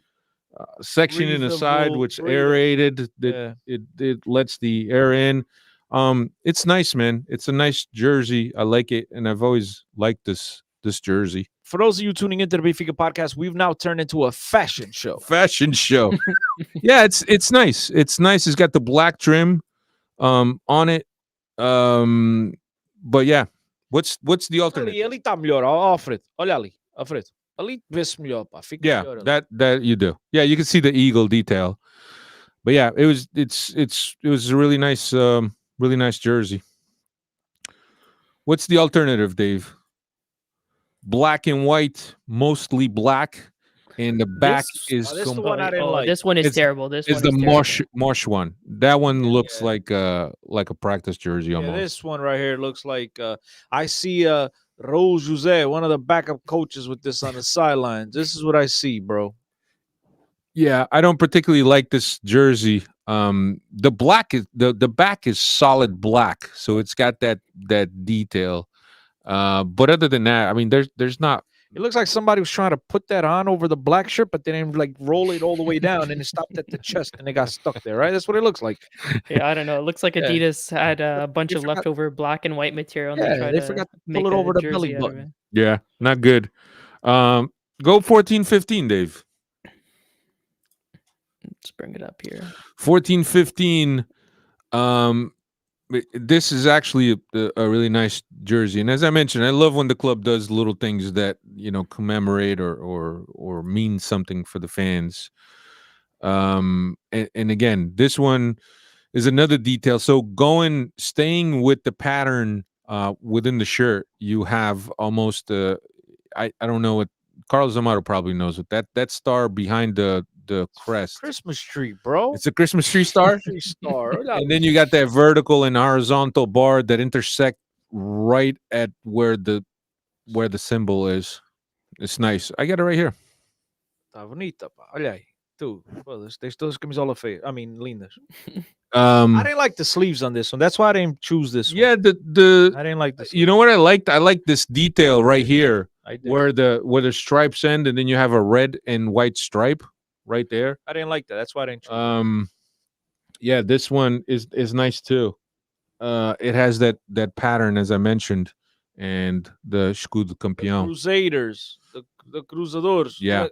section in the side Breathable, which breathable. aerated that Yeah. it lets the air in. It's nice, man. It's a nice jersey. I like it, and I've always liked this jersey. For those of you tuning into the Benfica podcast, we've now turned into a fashion show. Fashion show. Yeah, it's nice. It's nice. It's got the black trim on it. But yeah, what's the alternate? Ali está melhor, ó, Alfred. Olha ali, Alfred. Ali vê-se melhor, pá. Fica Yeah, melhor ali. that you do. Yeah, you can see the eagle detail. But yeah, it was a really nice jersey. What's the alternative, Dave? Black and white, mostly black, and the back This- is this is the one I didn't Oh, like. this one is It's- terrible. This is one the is terrible. mosh one. That one looks Yeah. like a practice jersey Yeah, almost. this one right here looks like I see Raul Jose, one of the backup coaches, with this on the sidelines. This is what I see, bro. Yeah, I don't particularly like this jersey. The black is the back is solid black, so it's got that detail. But other than that, I mean, there's not. It looks like somebody was trying to put that on over the black shirt, but they didn't like roll it all the way down, and it stopped at the chest, and it got stuck there. Right? That's what it looks like. Yeah, I don't know. It looks like Yeah. Adidas had a bunch They of forgot- leftover black and white material. And Yeah, they tried they to forgot to make pull it a over the jersey belly out of button. it. Yeah, not good. Go 14-15, Dave. Let's bring it up here. 14-15. This is actually a really nice jersey, and as I mentioned, I love when the club does little things that commemorate or mean something for the fans. And again, this one is another detail. So staying with the pattern within the shirt, you have almost I don't know what Carlos Amaro probably knows what that star behind the crest. Christmas tree, bro. It's a Christmas tree star. Tree star. And then you got that vertical and horizontal bar that intersect right at where the symbol is. It's nice. I got it right here. Tá bonita, pá. Olha aí. Tu, foda-se, tens todas as camisolas feias. I mean, lindas. Um, I didn't like the sleeves on this one. That's why I didn't choose this one. yeah, the I didn't like this. you know what I liked? I like this detail right here I did. where the stripes end, and then you have a red and white stripe right there. I didn't like that. That's why I didn't choose. Yeah, this one is nice too. it has that pattern as I mentioned, and the escudo The campeão. Crusaders, the Cruzadores. Yeah.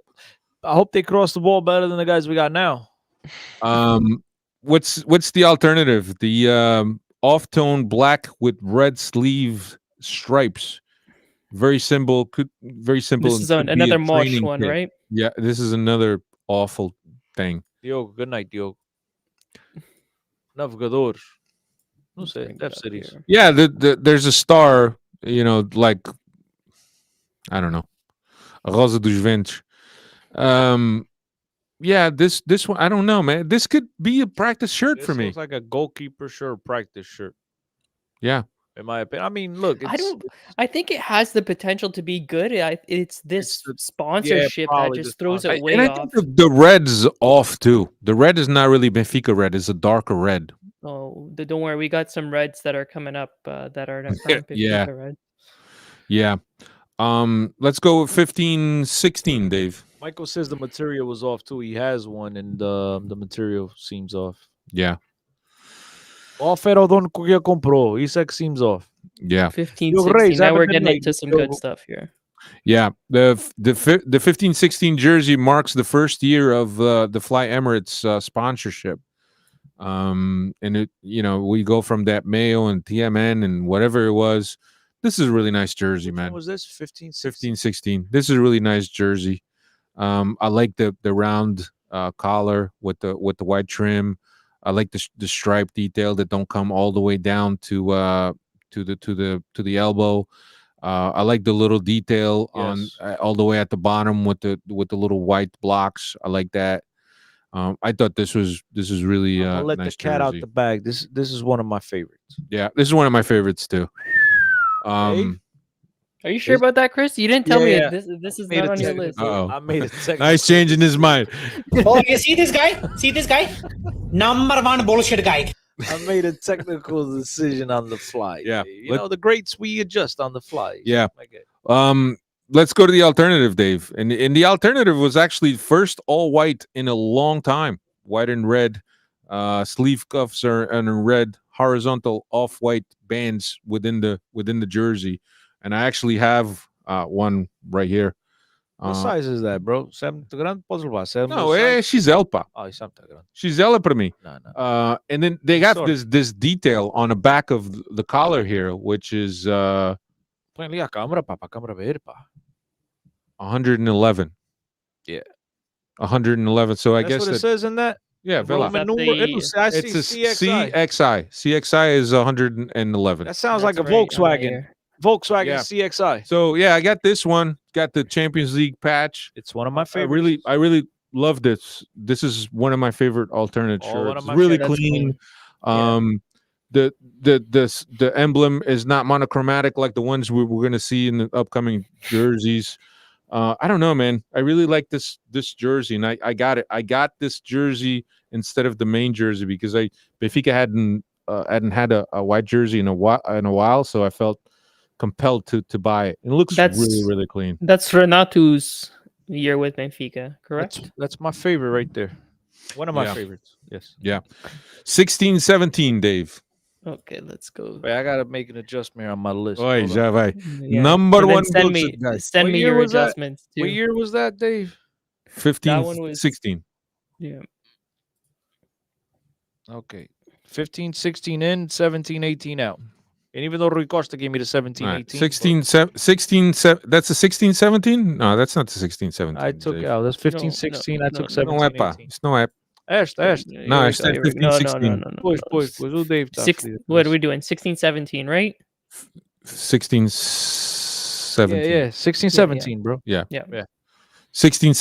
I hope they cross the ball better than the guys we got now. What's the alternative? The off-tone black with red sleeve stripes. Very simple. Very simple. This is and could be a another Mosh training one, kit. right? Yeah, this is another awful thing. Diogo, good night, Diogo. Navegadores. No Let's sei, bring deve it up ser isso. here. Yeah, there's a star. Like I don't know, a Rosa dos Ventos. Yeah, this one I don't know, man. This could be a practice shirt This for me. looks like a goalkeeper shirt, practice shirt. Yeah. In my opinion, I mean, look, it's, I think it has the potential to be good. It's this the- sponsorship that probably the just throws sponsor. it way And I off. think the red's off too. The red is not really Benfica red; it's a darker red. Oh, don't worry, we got some reds that are coming up that are not Yeah, yeah. Benfica red. Yeah. Let's go with 15-16, Dave. Michael says the material was off too. He has one, and the material seems off. Yeah. Off era o dono que comprou. Isso é que seems off. Yeah. 15, Yo, 16. Reyes, Now have a we're good getting night. into some Yo. good stuff here. Yeah. The 15-16 jersey marks the first year of the Fly Emirates sponsorship. And it, we go from that Mayo and TMN and whatever it was. This is a really nice jersey, Which one man. was this 15, 16? 15-16. This is a really nice jersey. I like the round collar with the white trim. I like the stripe detail that don't come all the way down to the elbow. I like the little detail on Yes. all the way at the bottom with the little white blocks. I like that. I thought this was really I'll let nice the cat out jersey. the bag. This is one of my favorites. Yeah, this is one of my favorites too. Are you sure about that, Chris? You didn't tell me Yeah. this is Made not a on your technical- list. Uh-oh. I made a technical Nice change in his mind. Oh, you see this guy? See this guy? Number one bullshit guy. I made a technical decision on the fly. Yeah, You know, the greats we adjust on the fly. Yeah. Okay. Let's go to the alternative, Dave. And the alternative was actually first all white in a long time. White and red. Sleeve cuffs are in red, horizontal off-white bands within the jersey. And I actually have one right here. What size is that, bro? 7 grande? Podes levar. No, she's Elpa. Oh, isso é muito grande. She's Ela para mim. No, no. And then they got Sorry. this detail on the back of the collar here, which is Põe ali a câmera, pá, pra câmera ver, pá. 111. Yeah. 111. So I That's guess what it that, says in that? yeah, Vela. Roman Is that numeral. the- Eu não sei, I It's a see CXI. CXI is 111. That sounds like a That's right on Volkswagen. here. Volkswagen Yeah. CXI. So yeah, I got this one. Got the Champions League patch. It's one of my I favorites. really love this. This is one of my favorite alternate Oh, one shirts. of my Really favorites. clean. Yeah. The emblem is not monochromatic like the ones we're going to see in the upcoming jerseys. I don't know, man. I really like this jersey, and I got it. I got this jersey instead of the main jersey because Benfica hadn't had a white jersey in a while, so I felt compelled to buy it. It looks That's- really clean. That's Renato's year with Benfica, correct? That's my favorite right there. One of my Yeah. favorites. Yes. 16-17, Dave. Okay, let's go. Wait, I gotta make an adjustment here on my list. Oi, Hold on. já vai. Yeah. Number And then one send me bullshit guy. send What me year your was that? adjustments too. What year was that, Dave? 15, That one was- 16. Yeah. Okay. 15, 16 in, 17, 18 out. And even though Rui Costa gave me the 17, All right, 18. 16, 16, that's a 16, 17? No, that's not the 16, 17. I took Dave. out. That's 15, No, 16. no, I no, took no. 17, Não é, pá. 18. Isso não é. Este. No, Here I we said go, here we 15, go. No, 16. no. Pois. Pois o Dave tá Six, feliz. what are we doing? 16, 17, right? 16, 17. Yeah. 16, 17, bro. 16,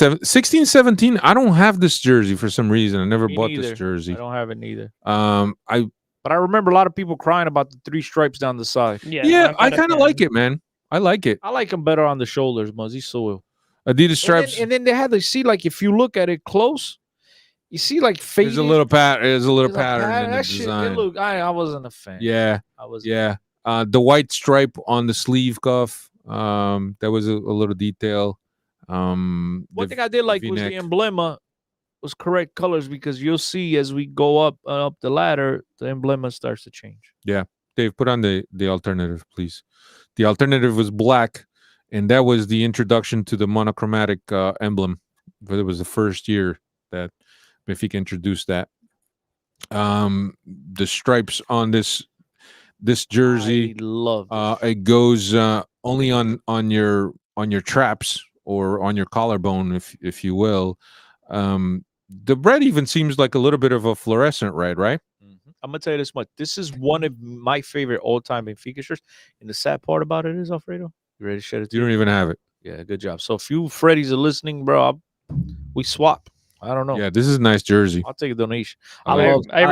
17. I don't have this jersey for some reason. I never Me bought neither. this jersey. I don't have it neither. I But I remember a lot of people crying about the 3 stripes down the side. yeah, I kind of like it, man. I like it. I like them better on the shoulders, Muzzy Soil. Adidas stripes. And then they had to see, like, if you look at it close, you see, like, faded. There's a little pattern. There's a little There's a pattern in the that shit, design. look, I wasn't a fan. Yeah, I was. yeah. The white stripe on the sleeve cuff. That was a little detail. One the thing I did like was the V-neck. emblema was correct colors because you'll see as we go up the ladder, the emblema starts to change. Dave, put on the alternative, please. The alternative was black, and that was the introduction to the monochromatic emblem. But it was the first year that Benfica introduced that. The stripes on this jersey, I love this. it goes only on your traps or on your collarbone, if you will. The red even seems like a little bit of a fluorescent red, right? I'm gonna tell you this much. This is one of my favorite all-time Benfica shirts. And the sad part about it is, Alfredo, you ready to shed it? You don't even have it. Yeah, good job. So if you Freddies are listening, bro, we swap. I don't know. Yeah, this is a nice jersey. I'll take a donation. I I love- I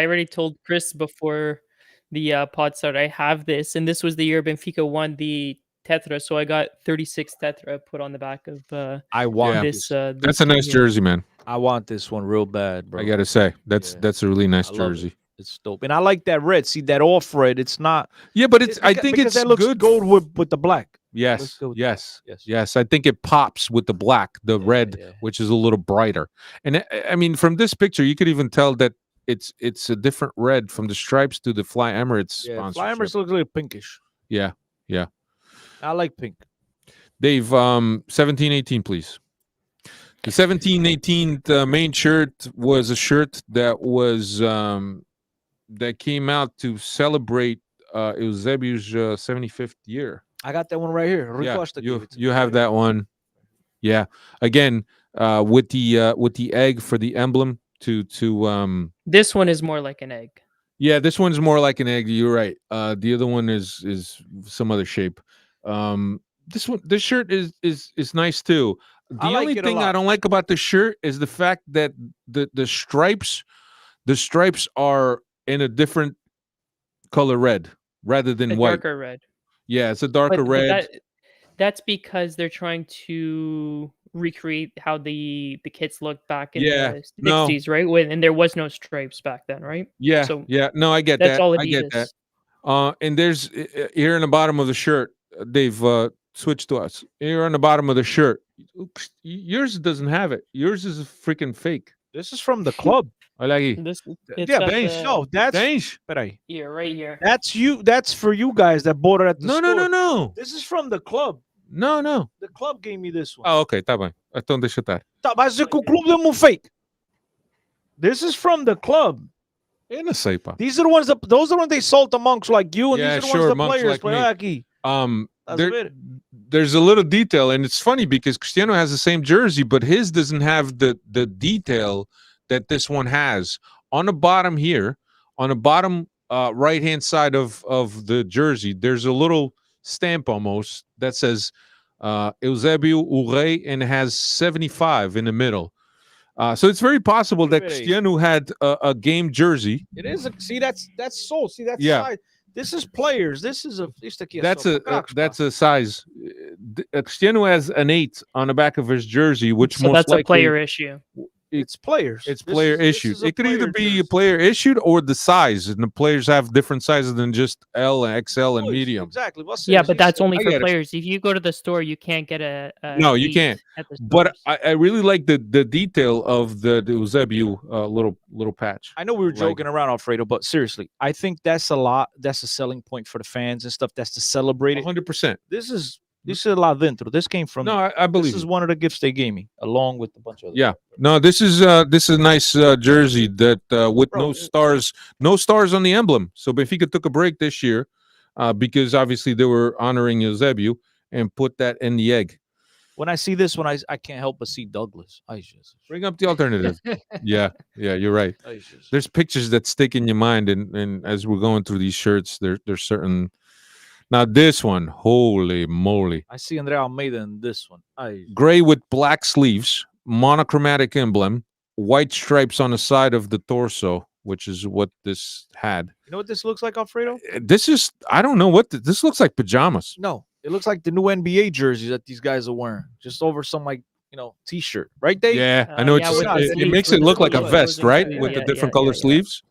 already told Chris before the pod started. I have this, and this was the year Benfica won the Tetra, so I got 36 Tetra put on the back of I want Yeah. this. That's a nice jersey. jersey, man. I want this one real bad, bro. I gotta say that's Yeah. that's a really nice I love it. jersey. It's dope, and I like that red. See that off red? It's not. Yeah, but it's. I beca- think because it's that looks good. gold with the black. Yes, Let's go with yes, that. Yes. yes. I think it pops with the black, the Yeah, red, yeah. which is a little brighter. And I mean, from this picture, you could even tell that it's a different red from the stripes to the Fly Emirates Yeah, Fly sponsorship. Emirates looks like pinkish. Yeah, yeah. I like pink. Dave, 17-18, please. The 17-18 main shirt was a shirt that was that came out to celebrate Eusebio's 75th year. I got that one right here. Yeah, Ricosta gave you it to you me. have that one. Yeah, again, with the egg for the emblem to This one is more like an egg. yeah, this one's more like an egg. You're right. The other one is some other shape. This shirt is nice too. The I like only it a thing I lot. don't like about the shirt is the fact that the stripes are in a different color red rather than A white. darker red. Yeah, it's a darker But red. that's because they're trying to recreate how the kits looked back in Yeah, the no. 60s, right? And there was no stripes back then, right? Yeah, so yeah. No, I get That's that. all I get that. Adidas. And there's here in the bottom of the shirt, Dave, switch to us. Here on the bottom of the shirt, yours doesn't have it. Yours is a freaking fake. This is from the club. I like it. This, it's Yeah, got bem, the- no, that's Thanks. peraí. here, right here. That's you. That's for you guys that bought it at the No, store. no, no, no, This is from the club. no, no. The club gave me this one. Ah, ok, tá bem. Então deixa estar. Tá, mas é que o clube deu-me um fake. This is from the club. Eu não sei, pá. These are the ones that those are the ones they sold to monks like you, and Yeah, these are the sure, ones the monks players like play me. aqui. Estás a There, ver? there's a little detail, and it's funny because Cristiano has the same jersey, but his doesn't have the detail that this one has. On the bottom here, on the bottom right hand side of the jersey, there's a little stamp almost that says Eusebio Urey and it has 75 in the middle. So it's very possible that Very. Cristiano had a game jersey. It is. See, that's sold. See, that's Yeah. size. This is players. This is a. Isto aqui é That's só a para craques, pá. that's a size. Cristiano has an 8 on the back of his jersey, which So most that's likely a player issue. It's players. it's This player is- this issued. is a It could either player be a jersey. player issued or the size, and the players have different sizes than just L and XL and Pois, medium. Exactly. Você- Yeah, but that's isso- only I for get it. players. If you go to the store, you can't get a No, you 8 can't. At the But stores. I really like the detail of the Eusebio little patch. I know we were Like- joking around, Alfredo, but seriously, I think that's a lot. That's a selling point for the fans and stuff. That's to celebrate it. 100%. This is lá dentro. This came from. No, I believe this is you. one of the gifts they gave me, along with a bunch of. Other Yeah. stuff. No, this is a nice jersey that with Bro, no stars on the emblem. So Benfica took a break this year because obviously they were honoring Eusebio and put that in the egg. When I see this one, I can't help but see Douglas. Ai, Jesus. Bring up the alternative. yeah, you're right. Ai, Jesus. There's pictures that stick in your mind, and as we're going through these shirts, there's certain. Now this one, holy moly, I see André Almeida in this one. Ai, gray with black sleeves, monochromatic emblem, white stripes on the side of the torso, which is what this had. you know what this looks like, Alfredo? This is I don't know what this looks like pajamas. No, it looks like the new NBA jerseys that these guys are wearing, just over some t-shirt, right? Dave? Yeah, I Uh, know yeah, it's, with the it sleeves, makes with it the look like a sleeves. vest, right? Yeah, With the yeah, different yeah, color yeah. sleeves.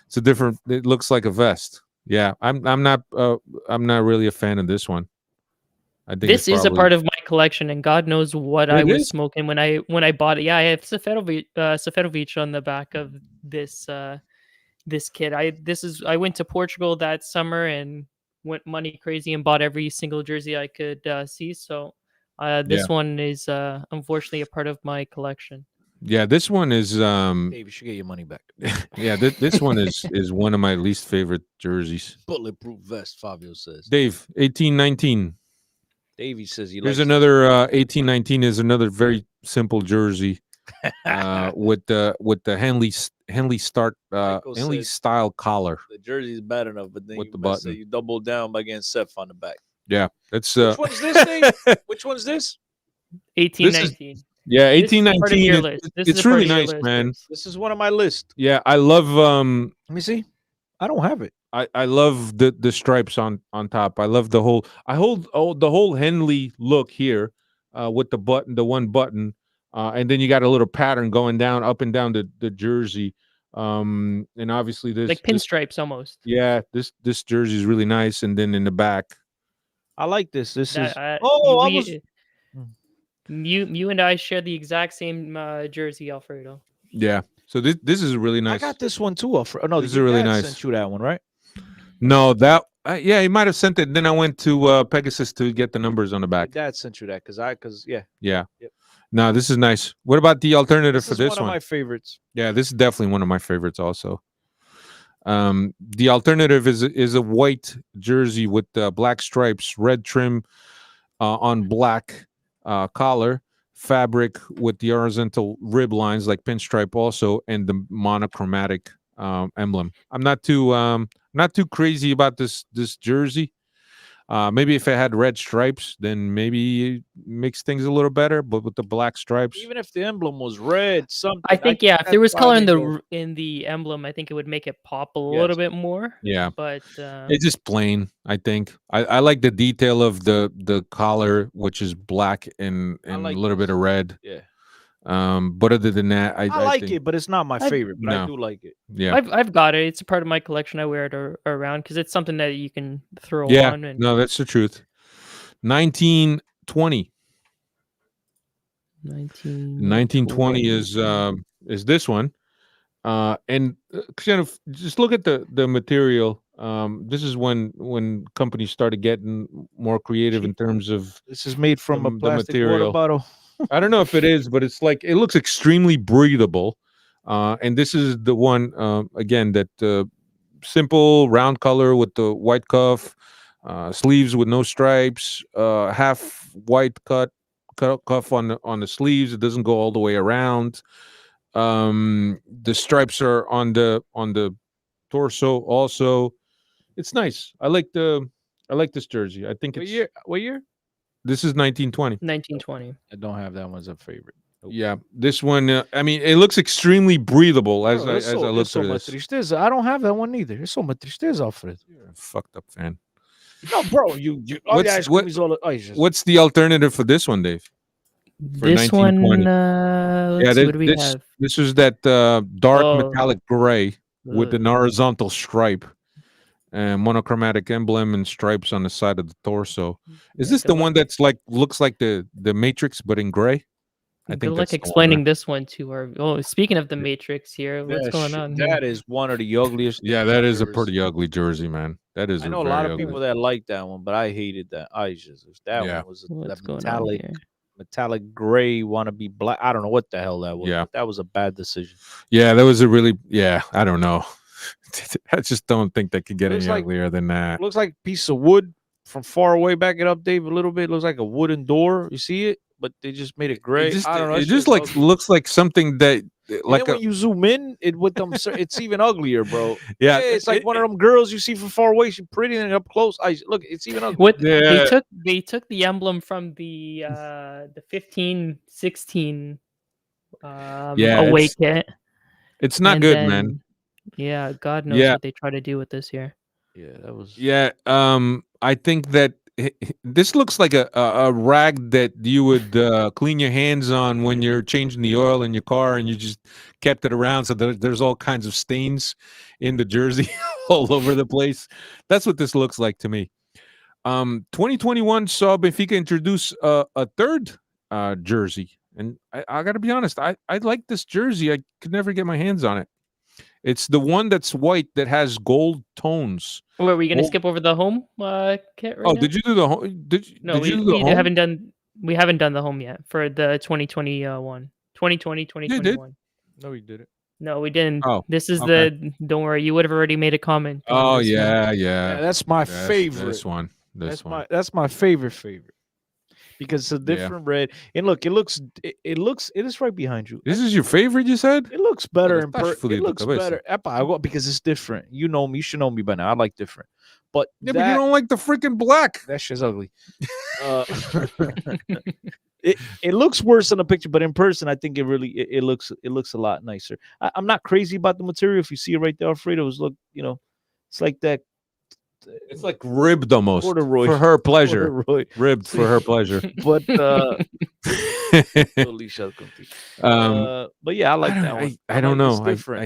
It's a different. It looks like a vest. Yeah, I'm not really a fan of this one. I think This is a part of my collection, and God knows what I It was is? smoking when I bought it. Yeah, I have Seferovic on the back of this this kid. I went to Portugal that summer and went money crazy and bought every single jersey I could see. So this one is unfortunately a part of my collection. Yeah, this one is Dave, you should get your money back. yeah, this one is one of my least favorite jerseys. Bulletproof vest, Fabio says. Dave, 1819. Davey says he Here's likes another 1819 is another very simple jersey with the Henley says- style collar. the jersey's bad enough, but then With you, the mess it, button. you double down by getting Seth on the back. Yeah, that's Which one's this thing? Which one's this? 1819. yeah, This is part of your 1819. list. This is It's a part really of your nice, list, man. Chris. This is one of my list. Yeah, I love Let me see. I don't have it. I love the stripes on top. I love the whole Henley look here with the one button, and then you got a little pattern going down up and down the jersey, and obviously this Like pinstripes almost. yeah, this jersey is really nice, and then in the back, I like this. This is. That, Oh, I we- was. you and I share the exact same jersey, Alfredo. yeah. So this is really nice. I got this one too. Oh, no, This is your really dad nice. Sent you that one, right? No, that yeah, he might have sent it. Then I went to Pegasus to get the numbers on the Your back. dad sent you that because yeah, Yeah. Yep. No, this is nice. What about the alternative this for is this one of one? my favorites. Yeah, this is definitely one of my favorites also. The alternative is a white jersey with black stripes, red trim on black collar, fabric with the horizontal rib lines like pinstripe also, and the monochromatic emblem. I'm not too crazy about this jersey. Maybe if it had red stripes, then maybe it makes things a little better. But with the black stripes, Even if the emblem was red, something. I think if that's there was why I color in didn't the go- in the emblem, I think it would make it pop a Yes. little bit more. yeah, But it's just plain. I think I like the detail of the collar, which is black and like a little bit of red. Yeah, But other than that, I I like think, it, but it's not my I- favorite. But I No. do like it. Yeah, I've got it. It's a part of my collection. I wear it around because it's something that you can throw yeah. on. And No, that's the truth. 1920. 1920 is this one, and kind of just look at the material. This is when companies started getting more creative in terms of. This is made from The a plastic water material. bottle. I don't know if it is, but it's like it looks extremely breathable. And this is the one again that simple round color with the white cuff, sleeves with no stripes, half white cuff on the sleeves. It doesn't go all the way around. The stripes are on the torso also. It's nice. I like this jersey. I think What it's year? What year? this is 1920. 1920. I don't have that one as a favorite. Nope. Yeah, this one. I mean, it looks extremely breathable as I look through this. tristeza. I don't have that one either. It's so much tristeza, Alfred. You're a fucked up fan. No, bro, you. What's- what- What's What's the alternative for this one, Dave? For This one, 1920. let's see, what do we this have? this is that dark Oh. metallic gray with Ugh. an horizontal stripe and monochromatic emblem and stripes on the side of the torso. Is this good the luck. one that's like looks like the Matrix but in gray? I Good think luck that's the one, explaining right? this one to our. Oh, speaking of the Matrix here, what's going on? That is one of the ugliest. Yeah, things that I've is a ever pretty seen. ugly jersey, man. That is. I know a lot very of ugly. people that like that one, but I hated that. That Yeah. one was What's that going on here? metallic gray, want to be black. I don't know what the hell that was. Yeah. but that was a bad decision. Yeah, that was a really. Yeah, I don't know. I just don't think they could get Looks any like- uglier than that. Looks like a piece of wood from far away. Back it up, Dave, a little bit. Looks like a wooden door. You see it, but they just made it gray. It just, I don't know. it it's just like ugly. looks like something that And like then a when you zoom in, it with them, it's even uglier, bro. yeah. It's like one of them girls you see from far away. She's pretty, and up close, look, it's even ugly. What Yeah. they took the emblem from the 15-16 Yeah, away it's kit. It's not and good, then- man. Yeah, God knows Yeah. what they try to do with this here. Yeah, that was. Yeah. I think that this looks like a rag that you would clean your hands on when you're changing the oil in your car, and you just kept it around, so there's all kinds of stains in the jersey all over the place. That's what this looks like to me. 2021 saw Benfica introduce a third jersey, and I got to be honest, I like this jersey. I could never get my hands on it. It's the one that's white that has gold tones. Were we gonna Gold- skip over the home kit right Oh, now? did you do the home? No, did you do we the home? haven't done the home yet for the 2021. 2020, Yeah, I did. 2021. No, you did it. No, we didn't. Oh, This is okay. don't worry, you would have already made a comment. on Oh this one. yeah, Yeah, yeah. that's my That's- favorite. This one. This one. That's my favorite because it's a Yeah. different red. And look, it is right behind you. This is your favorite, you said? It looks better in estás person. It fodido, looks cabeza. better. Epa, because it's different. You know me. You should know me by now. I like different. But Yeah, but you don't like the freaking black. that shit's ugly. Uh, it looks worse in a picture, but in person, I think it looks a lot nicer. I'm not crazy about the material. If you see it right there, Alfredo's it's like that It's like ribbed almost corduroy for her pleasure. corduroy. Ribbed for her pleasure. But but yeah, I like that one. I don't like it's know. different.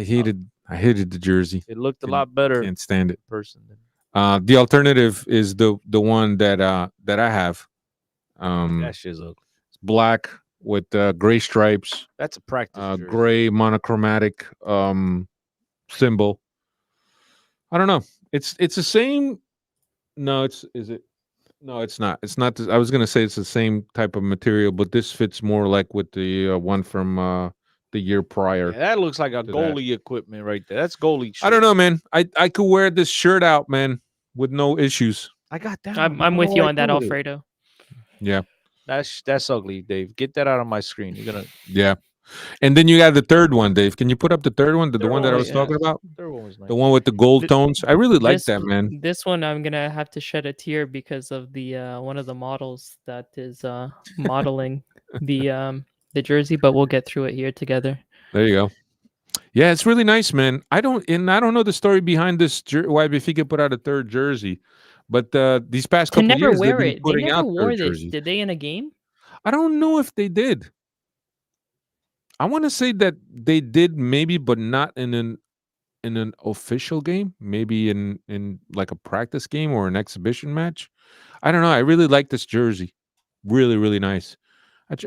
I hated the jersey. It looked a Can't- lot better in Can't stand it. person. The alternative is the one that I have. That shit's ugly. It's black with gray stripes, That's a practice. jersey. gray monochromatic symbol. I don't know. It's the same. No, is it? No, it's not. It's not. I was gonna say it's the same type of material, but this fits more like with the one from the year prior. Yeah, that looks like a to that. goalie equipment right there. That's goalie. I don't shit. know, man. I could wear this shirt out, man, with no issues. I got that. I'm with you on that, Alfredo. Yeah, That's ugly, Dave. Get that out of my screen. You're gonna. yeah. And then you got the third one, Dave. Can you put up the third one, the Third one that I one, was talking yes. about, Third one was nice. the one with the gold Th- tones? I really like This- that, man. This one I'm gonna have to shed a tear because of the one of the models that is modeling the jersey, but we'll get through it here together. There you go. Yeah, it's really nice, man. I don't know the story behind this. Why Benfica put out a third jersey, but these past To couple never years they've wear been it. They putting never out wore third this. jerseys. Did they in a game? I don't know if they did. I want to say that they did, maybe, but not in an official game. Maybe in like a practice game or an exhibition match. I don't know. I really like this jersey. Really, really nice.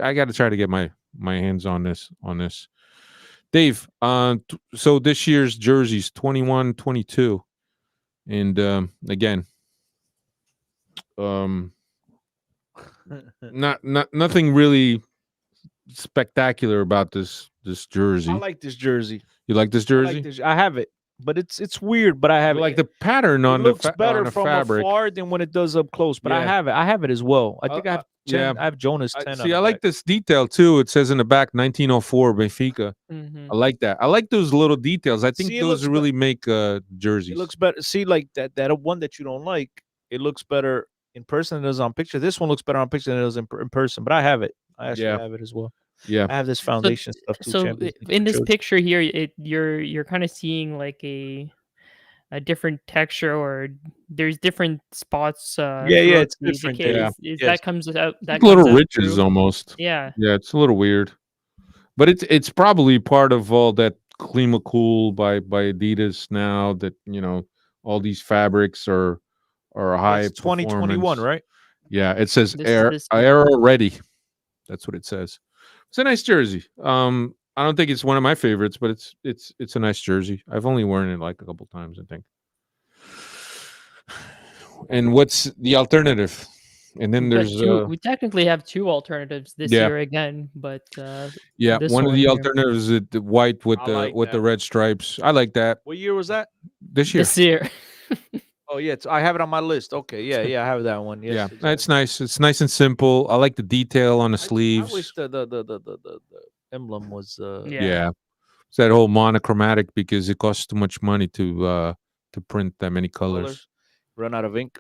I got to try to get my hands on this. Dave, so this year's jerseys 21, 22, and again, nothing really spectacular about this jersey. I like this jersey. You like this I jersey? like this. I have it, but it's weird. But I have You it. like the pattern It on the looks better on the from fabric. afar than when it does up close. But I Yeah. have it. I have it as well. I think I have 10. yeah. I have Jonas 10. on See, the I like back. this detail too. It says in the back 1904 Benfica. Mm-hmm. I like that. I like those little details. I think See, it those looks really make jerseys. It looks better. See, like that one that you don't like, it looks better in person than it does on picture. This one looks better on picture than it does in person. But I have it. I actually Yeah. have it as well. yeah. I have this foundation stuff too. So Champions League in this jersey. picture here, you're kind of seeing like a different texture, or there's different spots. Yeah, throughout it's the different, kit. yeah. Is Yes. that comes out? That Little comes out ridges through? almost. Yeah. Yeah, it's a little weird, but it's probably part of all that Klimacool by Adidas now. That all these fabrics are high. That's 2021, performance. right? Yeah, it says This- Aero Ready. That's what it says. It's a nice jersey. I don't think it's one of my favorites, but it's a nice jersey. I've only worn it like a couple times, I think. And what's the alternative? And then We've got there's we technically have two alternatives this Yeah. year again, but yeah, this one of one the here. alternatives is the white with I the like with the that. red stripes. I like that. What year was that? This year. this year. Oh yeah, I have it on my list. Okay, yeah, I have that one. Yes, Yeah, exactly. it's nice. It's nice and simple. I like the detail on the sleeves. I wish the emblem was. Yeah. It's that whole monochromatic because it costs too much money to print that many colors. Run out of ink.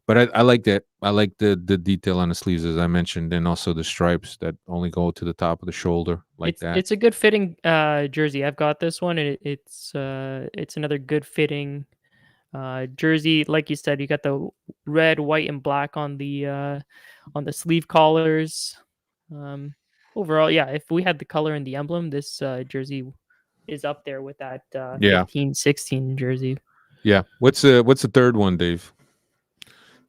But I like that. I like the detail on the sleeves, as I mentioned, and also the stripes that only go to the top of the shoulder, like that. It's a good fitting jersey. I've got this one, and it's another good fitting jersey. Like you said, you got the red, white, and black on the sleeve collars. Overall, yeah, if we had the color in the emblem, this jersey is up there with that Yeah. 15-16 jersey. Yeah. What's the third one, Dave?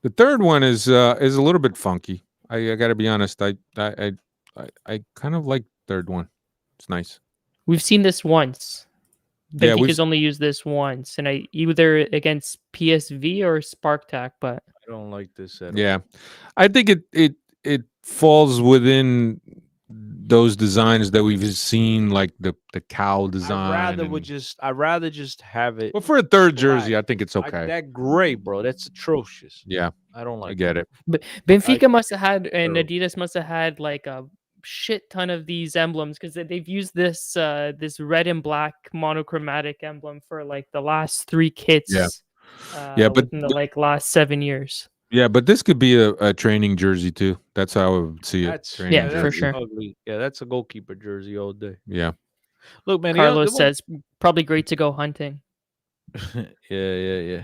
The third one is a little bit funky. I got to be honest. I kind of like third one. It's nice. We've seen this once. Yeah, we've Benfica's only used this once, and either against PSV or Spartak, but I don't like this at all. yeah. I think it falls within those designs that we've seen, like the cow design. I'd rather just have it. Well, for a third jersey, black. I think it's okay. That gray, bro, that's atrocious. Yeah, I don't I like get it. Benfica must have had and terrible. Adidas must have had like a shit ton of these emblems because they've used this this red and black monochromatic emblem for like the last 3 kits. Yeah, but within the like last 7 years. Yeah, but this could be a training jersey too. That's how I would see it. That's training Yeah, for jersey. sure. Ugly. Yeah, that's a goalkeeper jersey all day. Yeah. Look, man. Carlos says probably great to go hunting. yeah.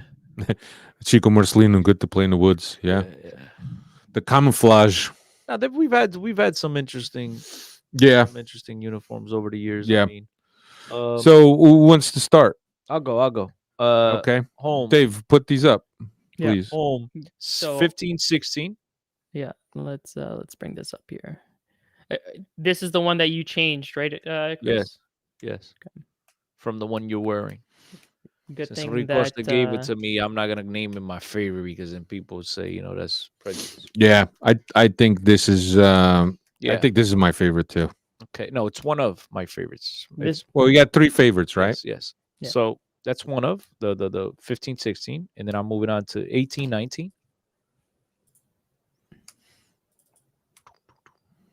Chico Marcelino, good to play in the woods. Yeah. The camouflage. Now we've had some interesting uniforms over the years. Yeah. I mean, So who wants to start? I'll go. Okay. Home. Dave, put these up, Yeah. please. Home. So- 15-16. Yeah, let's bring this up here. This is the one that you changed, right? Chris? Yes. From the one you're wearing. Good Since thing Rui that Costa gave it to me, I'm not gonna name it my favorite because then people would say, that's prejudice. Yeah, I think this is I Yeah. think this is my favorite too. Okay. No, it's one of my favorites. This- Well, we got 3 favorites, right? Yes. Yeah. So that's one of the 15-16, and then I'm moving on to 18-19.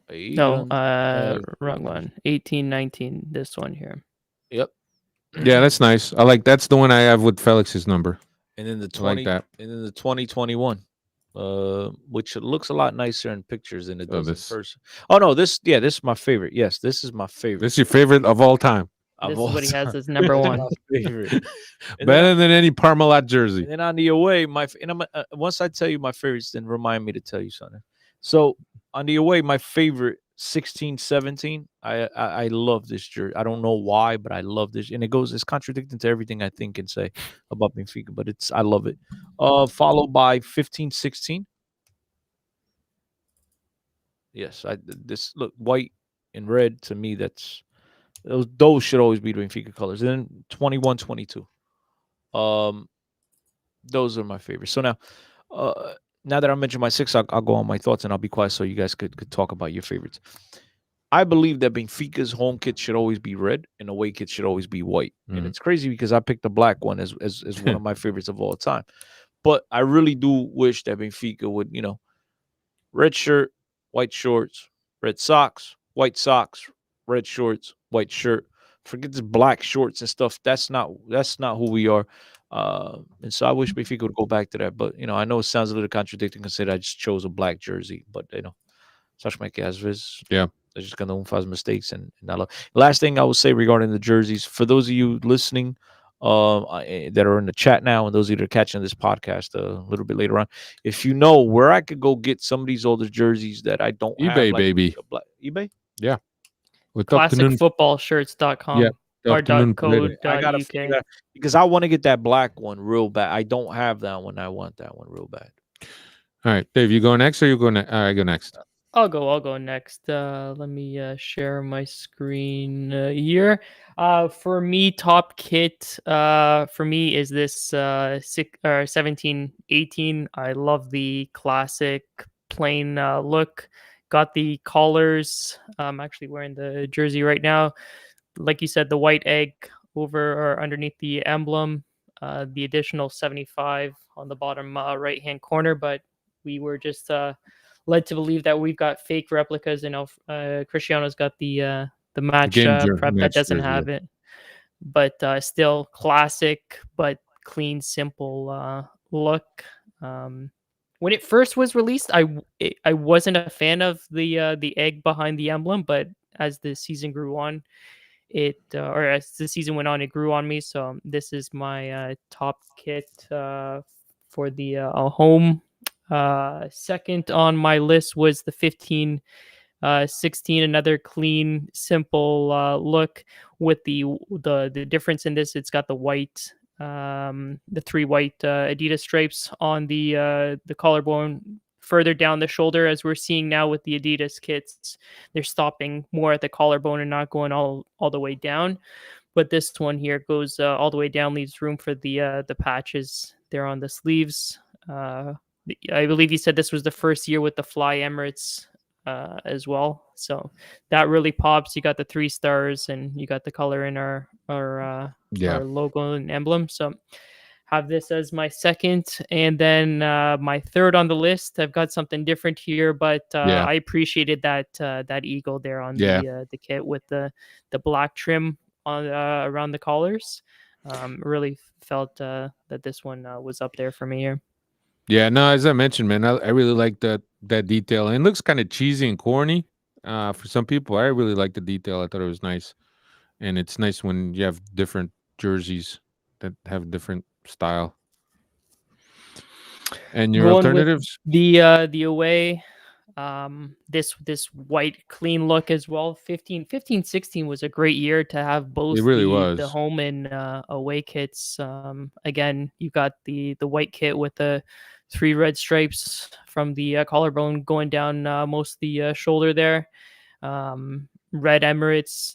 No, wrong one. 18-19. This one here. Yep. Yeah, that's nice. That's the one I have with Felix's number. And then the I like 20 that. and then the 2021, which looks a lot nicer in pictures than it Oh, does this- in person. Oh no, this is my favorite. Yes, this is my favorite. This is your favorite of all time. of This all is what he has time. as number This is 1. my favorite. And then, Better than any Parmalat jersey. and then on the away, once I tell you my favorites, then remind me to tell you something. So on the away, my favorite 16-17. I love this jersey. I don't know why, but I love this, and it's contradicting to everything I think and say about Benfica, but I love it. Followed by 15-16. Yes, this look white and red to me. Those should always be the Benfica colors. And then 21-22. Those are my favorites. So now that I mentioned my 6, I'll go on my thoughts and I'll be quiet so you guys could talk about your favorites. I believe that Benfica's home kit should always be red and away kit should always be white. Mhm. And it's crazy because I picked the black one as one of my favorites of all time. But I really do wish that Benfica would, red shirt, white shorts, red socks, red shorts, white shirt. Forget this black shorts and stuff. That's not who we are. And so I wish Benfica would go back to that. But I know it sounds a little contradicting considering I just chose a black jersey. But such make as vezes. Yeah. They're just gonna faz mistakes and I love. Last thing I will say regarding the jerseys, for those of you listening that are in the chat now, and those of you that are catching this podcast a little bit later on, if you know where I could go get some of these older jerseys that I don't have, eBay, like baby. a black eBay. With afternoon, Classicfootballshirts.com Yeah, or afternoon .co.uk. I gotta figure that out, because I want to get that black one real bad. I don't have that one. I want that one real bad. All right, Dave, you go next or you go next? I go next. I'll go next. Let me share my screen here. For me, top kit for me is this 17-18. I love the classic plain look. Got the collars. I'm actually wearing the jersey right now. Like you said, the white egg over or underneath the emblem. The additional 75 on the bottom right-hand corner, but we were just led to believe that we've got fake replicas, and Cristiano's got the match prep that doesn't have it. But still classic, but clean, simple look. When it first was released, I wasn't a fan of the egg behind the emblem, but as the season grew on, or as the season went on, it grew on me. So this is my top kit for the home. Second on my list was the 15-16, another clean, simple look with the difference in this. It's got the white, the 3 white Adidas stripes on the collarbone, further down the shoulder, as we're seeing now with the Adidas kits. They're stopping more at the collarbone and not going all the way down. but this one here goes all the way down, leaves room for the patches there on the sleeves. I believe you said this was the first year with the Fly Emirates as well, so that really pops. You got the 3 stars, and you got the color in our logo and emblem. So have this as my second, and then my third on the list. I've got something different here, but I appreciated that eagle there on the kit with the black trim on around the collars. Really felt that this one was up there for me here. Yeah, no, as I mentioned, man, I really like that detail. And it looks kind of cheesy and corny for some people. I really like the detail. I thought it was nice, and it's nice when you have different jerseys that have different style. And your Going with alternatives? the away, this white clean look as well. 15-16 was a great year to have both It really the was. home and away kits. Again, you got the white kit with the 3 red stripes from the collarbone going down most of the shoulder there. Red Emirates,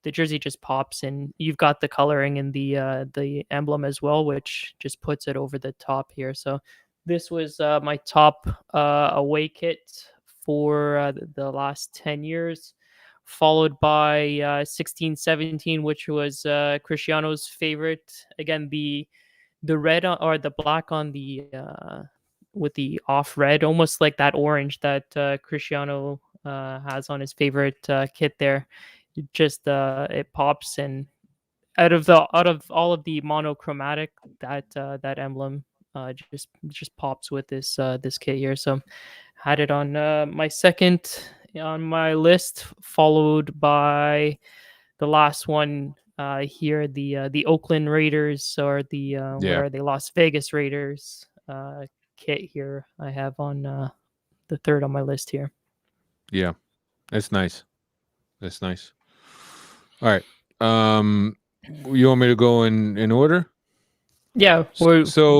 the jersey just pops, and you've got the coloring in the emblem as well, which just puts it over the top here. So this was my top away kit for the last 10 years, followed by 16-17, which was Cristiano's favorite. Again, the red or the black on the with the off red, almost like that orange that Cristiano has on his favorite kit there. It just it pops, and out of all of the monochromatic, that emblem just pops with this kit here. So had it on my second on my list, followed by the last one here, the Oakland Raiders, or the where are they, Las Vegas Raiders kit here. I have on the third on my list here. Yeah, that's nice. That's nice. All right. You want me to go in order? Yeah. So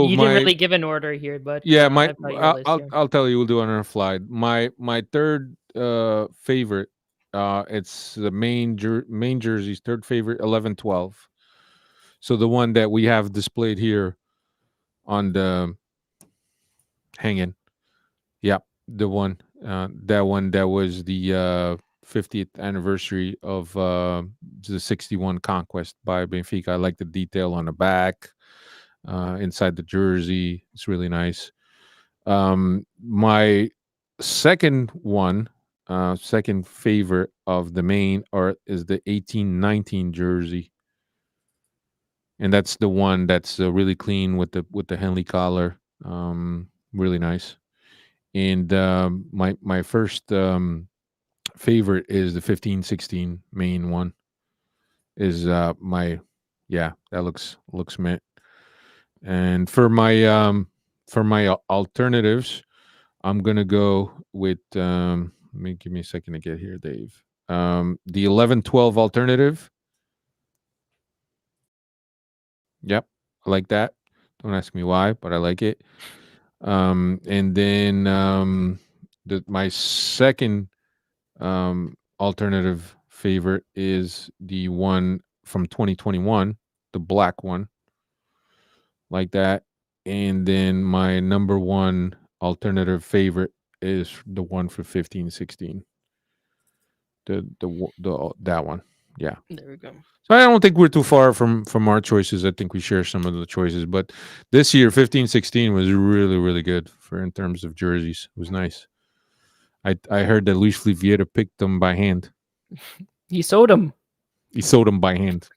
you didn't really give an order here, but yeah, I've got your list here. I'll tell you. We'll do it on our fly. My third favorite. It's the main jersey's third favorite, 11-12. So the one that we have displayed here on the hanging. Yep, the one. That one that was the 50th anniversary of the 61 conquest by Benfica. I like the detail on the back, inside the jersey. It's really nice. My second one, second favorite of the main is the 18-19 jersey, and that's the one that's really clean with the Henley collar. Really nice. And my first favorite is the 15-16 main one. Is that looks mint. And for my alternatives, I'm gonna go with let me give me a second to get here, Dave. The 11-12 alternative. Yep, I like that. Don't ask me why, but I like it. And then my second alternative favorite is the one from 2021, the black one, like that. And then my number one alternative favorite is the one for 15-16. That one. Yeah. There we go. So I don't think we're too far from our choices. I think we share some of the choices, but this year 15-16 was really, really good in terms of jerseys. It was nice. I heard that Luis Vieira picked them by hand. He sold them. He sold them by hand.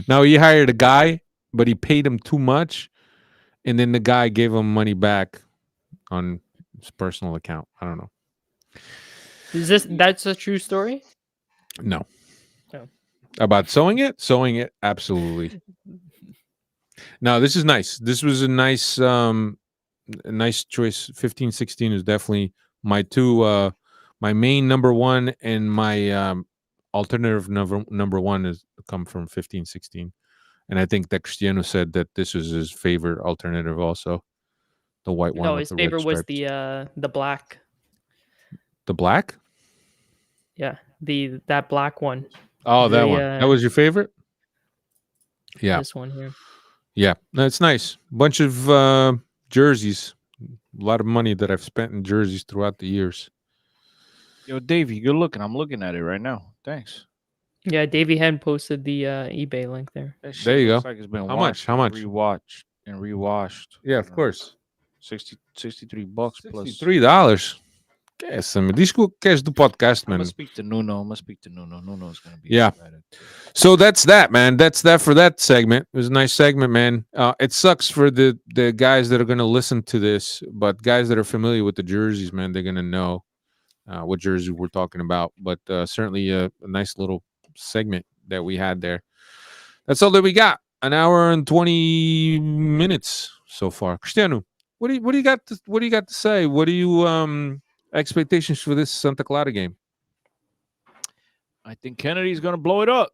Now he hired a guy, but he paid him too much, and then the guy gave him money back on his personal account. I don't know. That's a true story? No. Oh. About sewing it, absolutely. No, this is nice. This was a nice choice. 15-16 is definitely my two my main number one, and my alternative number one is come from 15-16. And I think that Cristiano said that this was his favorite alternative also. The white one. No, with his the red favorite was stripes. the black. The black? Yeah, that black one. Oh, that The, one. That was your favorite? Yeah. This one here. Yeah. No, it's nice. Bunch of jerseys. A lot of money that I've spent in jerseys throughout the years. Yo, Davey, good looking. I'm looking at it right now. Thanks. Yeah, Davey Hen posted the eBay link there. That shit There you looks go. Like it's been How much? washed How and much? Rewatched and rewashed. Yeah, of I don't know, course. $63 plus. $63. Essa-me. Diz que queres do podcast, I'm man. gonna speak to Nuno. Nuno's gonna be Yeah. excited. So that's that, man. That's that for that segment. It was a nice segment, man. It sucks for the guys that are going to listen to this, but guys that are familiar with the jerseys, man, they're going to know what jersey we're talking about. But certainly a nice little segment that we had there. That's all that we got. An hour and 20 minutes so far. Cristiano, what do you got to say? What do you expectations for this Santa Clara game? I think Kennedy's gonna blow it up.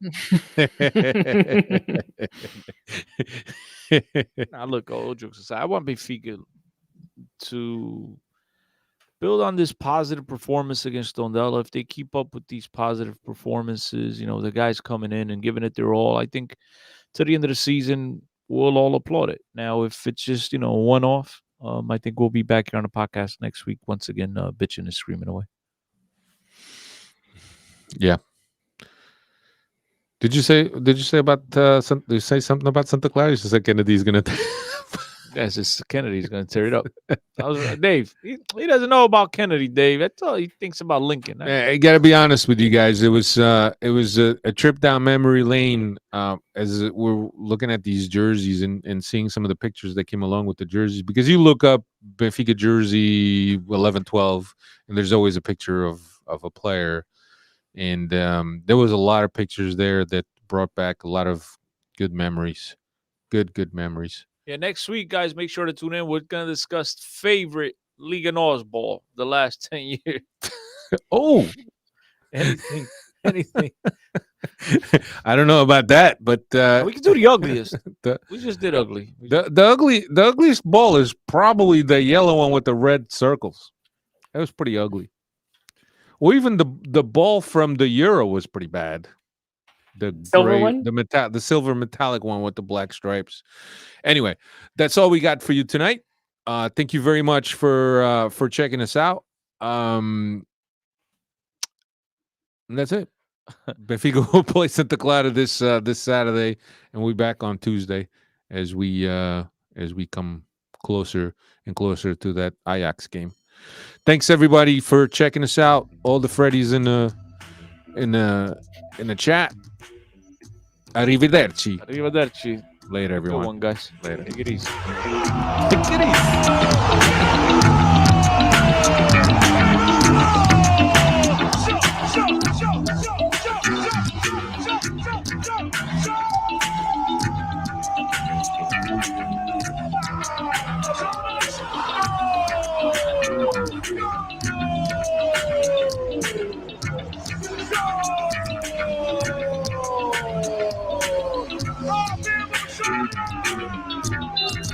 Now, look, all jokes aside, I want Benfica to build on this positive performance against Tondela. If they keep up with these positive performances, the guys coming in and giving it their all, I think to the end of the season, we'll all applaud it. Now, if it's just, a one-off, I think we'll be back here on the podcast next week once again, bitching and screaming away. Yeah. Did you say about did you say something about Santa Clara? You said Kennedy's gonna Yes, it's Kennedy's gonna tear it up. Dave, he doesn't know about Kennedy, Dave. That's all he thinks about Lincoln. I gotta be honest with you guys. It was a trip down memory lane as we're looking at these jerseys and seeing some of the pictures that came along with the jerseys, because you look up Benfica jersey 11-12 and there's always a picture of a player. And there was a lot of pictures there that brought back a lot of good memories. Good memories. Yeah, next week, guys, make sure to tune in. We're going to discuss favorite Liga NOS ball the last 10 years. Oh, anything. I don't know about that, but We can do the ugliest. the- We just did ugly. the ugliest ball is probably the yellow one with the red circles. That was pretty ugly. Or even the ball from the Euro was pretty bad. The Silver one? the silver metallic one with the black stripes. Anyway, that's all we got for you tonight. Thank you very much for checking us out. And that's it. Benfica will play Santa Clara this Saturday, and we'll be back on Tuesday as we come closer and closer to that Ajax game. Thanks everybody for checking us out. All the Freddies in the chat. Arrivederci. Arrivederci. Later, Good everyone. one, guys. Later. Take it easy. Take it easy. Oh,